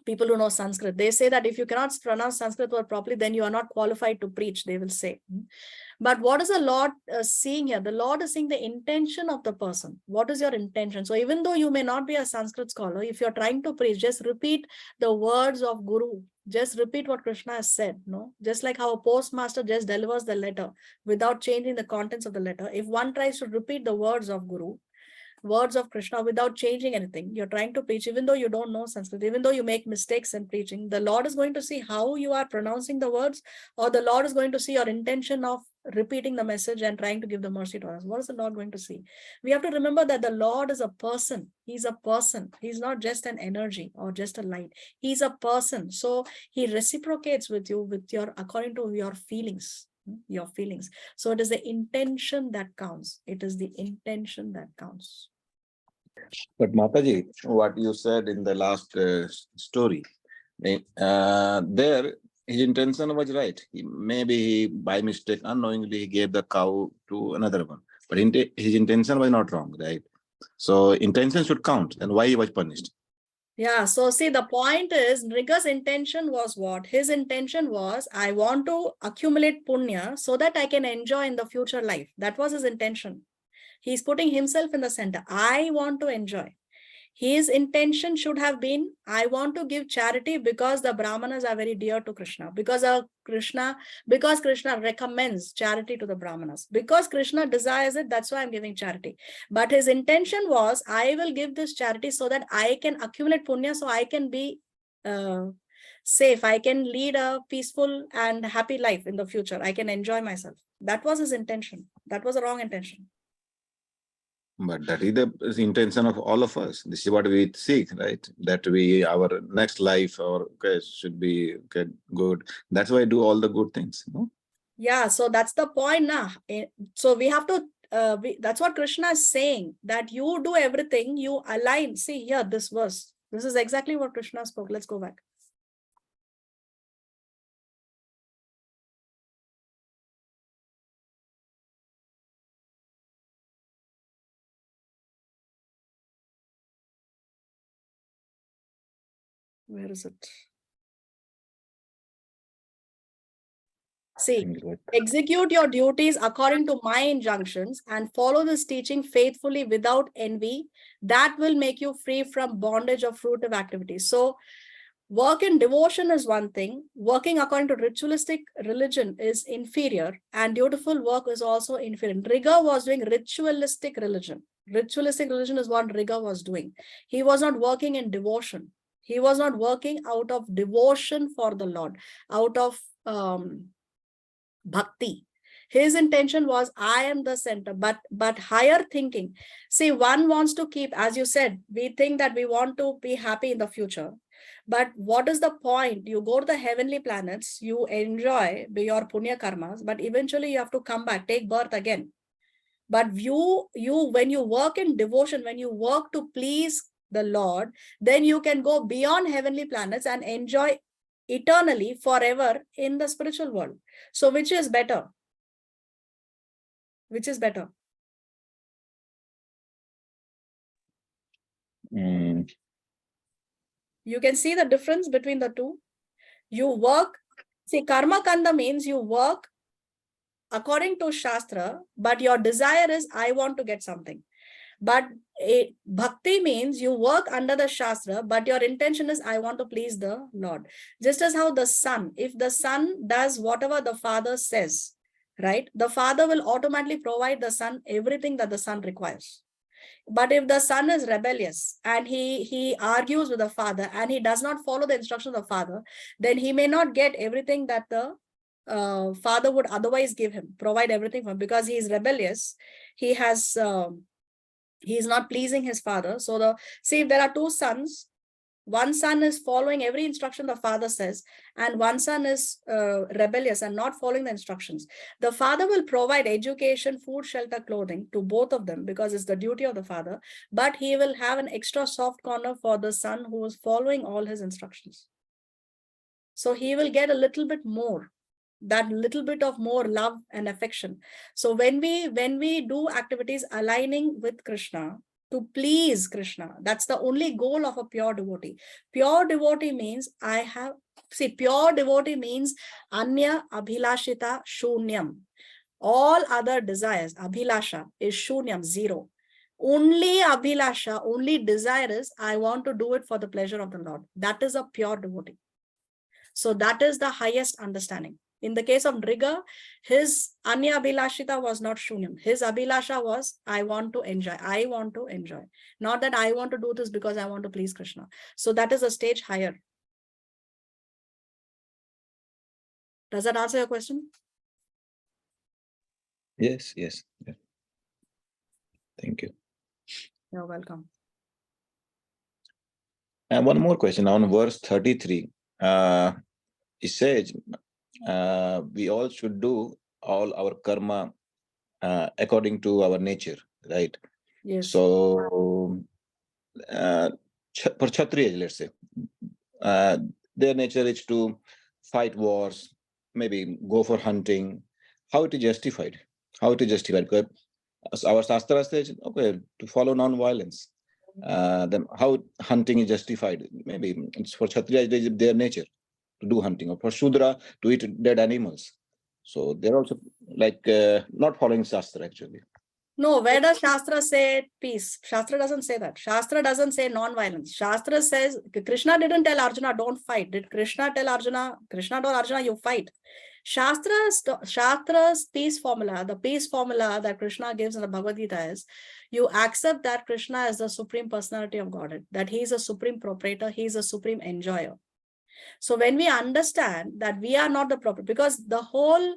people who know Sanskrit, they say that if you cannot pronounce Sanskrit word properly, then you are not qualified to preach, they will say. But what is the Lord seeing here? The Lord is seeing the intention of the person. What is your intention? So even though you may not be a Sanskrit scholar, if you're trying to preach, just repeat the words of Guru. Just repeat what Krishna has said. No, just like how a postmaster just delivers the letter without changing the contents of the letter. If one tries to repeat the words of Guru, words of Krishna without changing anything. You're trying to preach, even though you don't know Sanskrit, even though you make mistakes in preaching, the Lord is going to see how you are pronouncing the words, or the Lord is going to see your intention of repeating the message and trying to give the mercy to us. What is the Lord going to see? We have to remember that the Lord is a person. He's a person. He's not just an energy or just a light. He's a person. So he reciprocates with you with your, according to your feelings. So it is the intention that counts. It is the intention that counts. But Mataji, what you said in the last story, there his intention was right. Maybe he, by mistake, unknowingly, he gave the cow to another one. But his intention was not wrong, right? So intention should count. And why he was punished? Yeah, so see, the point is, Nriga's intention was what? His intention was, I want to accumulate punya so that I can enjoy in the future life. That was his intention. He's putting himself in the center. I want to enjoy. His intention should have been, I want to give charity because the Brahmanas are very dear to Krishna. Because Krishna recommends charity to the Brahmanas. Because Krishna desires it, that's why I'm giving charity. But his intention was, I will give this charity so that I can accumulate punya, so I can be safe. I can lead a peaceful and happy life in the future. I can enjoy myself. That was his intention. That was a wrong intention. But that is the intention of all of us. This is what we seek, right? That our next life should be good. That's why I do all the good things. No? Yeah, so that's the point now. So we have to, that's what Krishna is saying, that you do everything, you align. See here, this verse. This is exactly what Krishna spoke. Let's go back. Where is it? See, execute your duties according to my injunctions and follow this teaching faithfully without envy. That will make you free from bondage of fruitive activities. So work in devotion is one thing. Working according to ritualistic religion is inferior, and dutiful work is also inferior. Nriga was doing ritualistic religion. Ritualistic religion is what Nriga was doing. He was not working in devotion. He was not working out of devotion for the Lord, out of bhakti. His intention was, I am the center, but higher thinking. See, one wants to keep, as you said, we think that we want to be happy in the future. But what is the point? You go to the heavenly planets, you enjoy your punya karmas, but eventually you have to come back, take birth again. But when you work in devotion, when you work to please the Lord, then you can go beyond heavenly planets and enjoy eternally, forever in the spiritual world. So which is better? Which is better? You can see the difference between the two. You work, see, karma kanda means you work according to Shastra, but your desire is, I want to get something. But bhakti means you work under the Shastra, but your intention is, I want to please the Lord. Just as how the son, if the son does whatever the father says, right, the father will automatically provide the son everything that the son requires. But if the son is rebellious and he argues with the father and he does not follow the instructions of the father, then he may not get everything that the father would otherwise give him, provide everything for him, because he is rebellious. He has he is not pleasing his father. So see, if there are two sons, one son is following every instruction the father says, and one son is rebellious and not following the instructions. The father will provide education, food, shelter, clothing to both of them because it's the duty of the father, but he will have an extra soft corner for the son who is following all his instructions. So he will get a little bit more, that little bit of more love and affection. So when we do activities aligning with Krishna, to please Krishna, that's the only goal of a pure devotee. Pure devotee means pure devotee means anya abhilashita shunyam. All other desires, abhilasha is shunyam, zero. Only abhilasha, only desire is, I want to do it for the pleasure of the Lord. That is a pure devotee. So that is the highest understanding. In the case of Nriga, his Anya Abhilashita was not Shunyam. His Abhilasha was, I want to enjoy. I want to enjoy. Not that I want to do this because I want to please Krishna. So that is a stage higher. Does that answer your question? Yes, yes. Yeah. Thank you. You're welcome. And one more question on verse 33. It says, we all should do all our karma according to our nature, right? Yes. So, for Kshatriyas, let's say, their nature is to fight wars, maybe go for hunting. How it is justified? How it is justified? Because our Shastra says, okay, to follow non-violence. Then how hunting is justified? Maybe it's for Kshatriya, it is their nature to do hunting, or for Shudra to eat dead animals. So they're also like not following Shastra actually. No, where does Shastra say peace? Shastra doesn't say that. Shastra doesn't say non-violence. Shastra says, Krishna didn't tell Arjuna, don't fight. Did Krishna tell Arjuna, Krishna told Arjuna, you fight? Shastra's peace formula, the peace formula that Krishna gives in the Bhagavad Gita is, you accept that Krishna is the supreme personality of Godhead, that he is a supreme proprietor, he is a supreme enjoyer. So when we understand that we are not the property, because the whole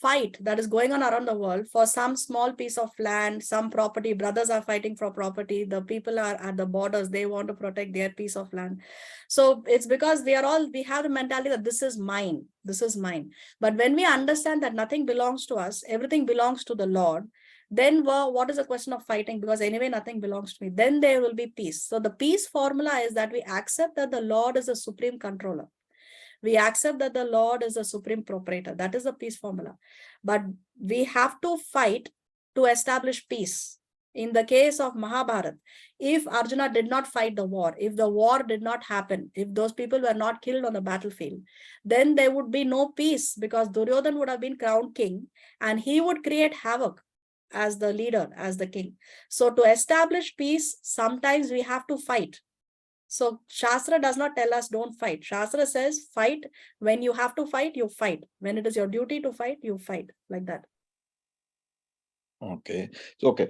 fight that is going on around the world for some small piece of land, some property, brothers are fighting for property, the people are at the borders, they want to protect their piece of land. So it's because we have the mentality that this is mine, this is mine. But when we understand that nothing belongs to us, everything belongs to the Lord, then what is the question of fighting? Because anyway, nothing belongs to me. Then there will be peace. So the peace formula is that we accept that the Lord is a supreme controller. We accept that the Lord is the supreme proprietor. That is the peace formula. But we have to fight to establish peace. In the case of Mahabharata, if Arjuna did not fight the war, if the war did not happen, if those people were not killed on the battlefield, then there would be no peace, because Duryodhana would have been crowned king and he would create havoc as the leader, as the king. So to establish peace, sometimes we have to fight. So Shastra does not tell us don't fight. Shastra says fight. When you have to fight, you fight. When it is your duty to fight, you fight, like that. Okay.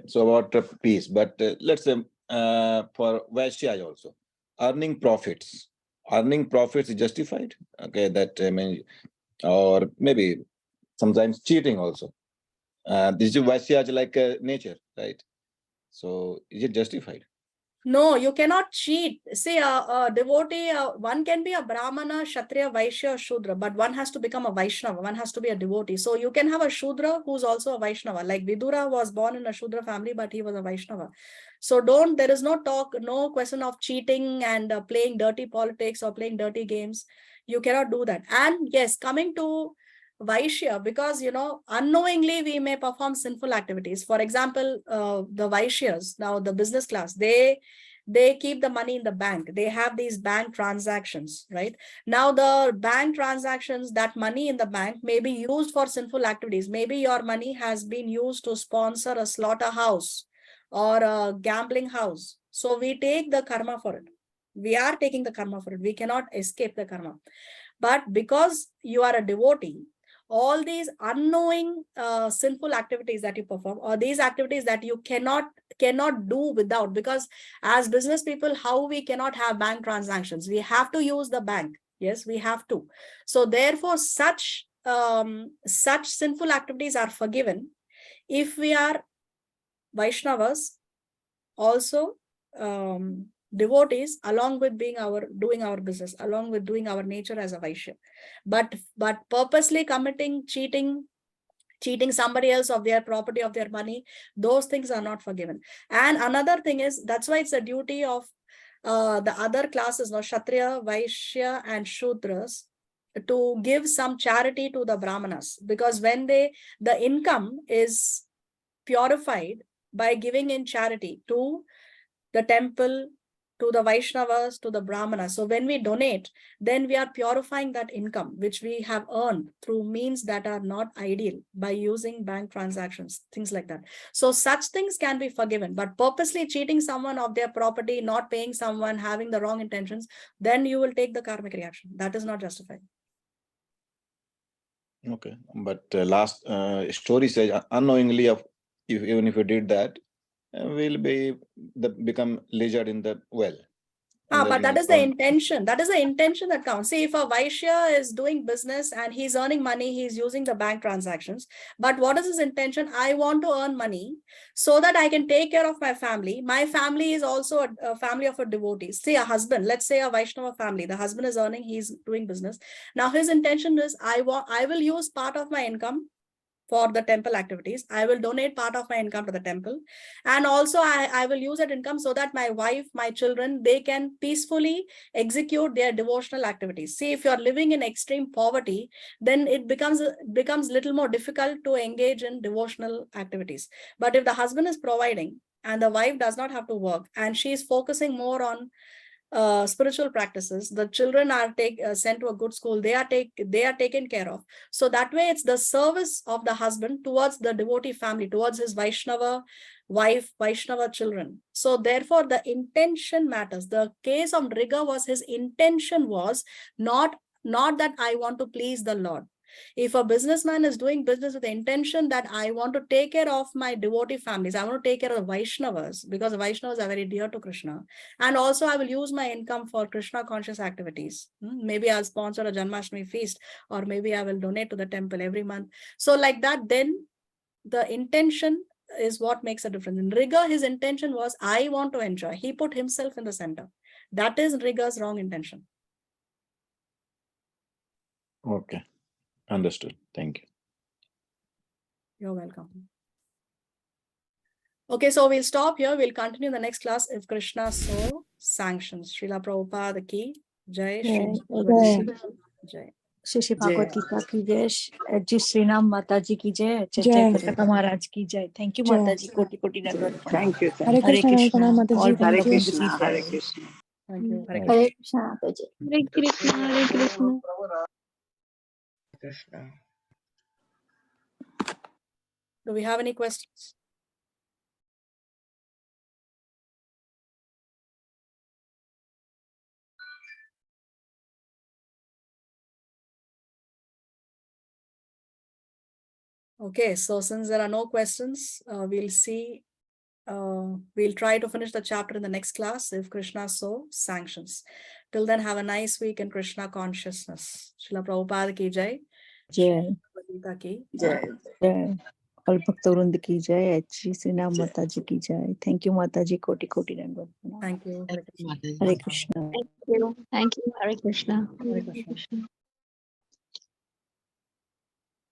So about peace, but let's say for Vaishya also, earning profits is justified. Okay, that I mean, or maybe sometimes cheating also. This is Vaishya like nature, right? So is it justified? No, you cannot cheat. See, a devotee, one can be a Brahmana, Kshatriya, Vaishya, Shudra, but one has to become a Vaishnava. One has to be a devotee. So you can have a Shudra who's also a Vaishnava. Like Vidura was born in a Shudra family, but he was a Vaishnava. So there is no question of cheating and playing dirty politics or playing dirty games. You cannot do that. And yes, coming to Vaishya, because unknowingly we may perform sinful activities. For example, the Vaishyas, now the business class, they keep the money in the bank. They have these bank transactions, right? Now the bank transactions, that money in the bank may be used for sinful activities. Maybe your money has been used to sponsor a slaughterhouse or a gambling house. So we take the karma for it. We are taking the karma for it. We cannot escape the karma. But because you are a devotee, all these unknowing sinful activities that you perform, or these activities that you cannot do without, because as business people, how we cannot have bank transactions? We have to use the bank. Yes, we have to. So therefore, such sinful activities are forgiven if we are Vaishnavas, also devotees, along with doing our business, along with doing our nature as a Vaishya. But purposely committing cheating somebody else of their property, of their money, those things are not forgiven. And another thing is, that's why it's a duty of the other classes, Kshatriya, Vaishya and Shudras, to give some charity to the Brahmanas, because when the income is purified by giving in charity to the temple, to the Vaishnavas, to the Brahmanas. So when we donate, then we are purifying that income, which we have earned through means that are not ideal, by using bank transactions, things like that. So such things can be forgiven, but purposely cheating someone of their property, not paying someone, having the wrong intentions, then you will take the karmic reaction. That is not justified. Okay, but last story says unknowingly of even if you did that, we'll become lizard in the well. But that is the intention. That is the intention that counts. See, if a Vaishya is doing business and he's earning money, he's using the bank transactions. But what is his intention? I want to earn money so that I can take care of my family. My family is also a family of a devotee. See, a husband, let's say a Vaishnava family. The husband is earning, he's doing business. Now his intention is I will use part of my income for the temple activities. I will donate part of my income to the temple. And also I will use that income so that my wife, my children, they can peacefully execute their devotional activities. See, if you're living in extreme poverty, then it becomes little more difficult to engage in devotional activities. But if the husband is providing and the wife does not have to work and she is focusing more on spiritual practices, the children are sent to a good school, they are taken care of. So that way it's the service of the husband towards the devotee family, towards his Vaishnava wife, Vaishnava children. So therefore the intention matters. The case of Nriga was his intention was not that I want to please the Lord. If a businessman is doing business with the intention that I want to take care of my devotee families, I want to take care of the Vaishnavas, because the Vaishnavas are very dear to Krishna. And also I will use my income for Krishna conscious activities. Maybe I'll sponsor a Janmashtami feast, or maybe I will donate to the temple every month. So like that, then the intention is what makes a difference. In Nriga, his intention was, I want to enjoy. He put himself in the center. That is Nriga's wrong intention. Okay, understood. Thank you. You're welcome. Okay, so we'll stop here. We'll continue in the next class if Krishna so sanctions. Srila Prabhupada ki jai. Sri Jai. Shri Bhagwat Gita की जय, जी श्री राम माता जी की जय, जय कथा महाराज की जय। Thank you माता जी, कोटि कोटि दंडवत प्रणाम। Thank you. हरे कृष्ण माता जी, Hare thank you. Krishna. Hare Krishna. Thank you. Hare Hare Krishna माता जी। Hare Krishna, Hare Krishna. Krishna. Do we have any questions? Okay, so since there are no questions, we'll try to finish the chapter in the next class if Krishna so sanctions. Till then, have a nice week in Krishna consciousness. Srila Prabhupada ki jai. जय Gita ki Jai. जय, और भक्त वृंद की जय, जी श्री राम माता जी की जय। थैंक यू माता जी, कोटि कोटि दंडवत प्रणाम। Thank you. Hare Krishna. Hare Krishna. Thank you. Thank you. Hare Krishna. Hare Krishna.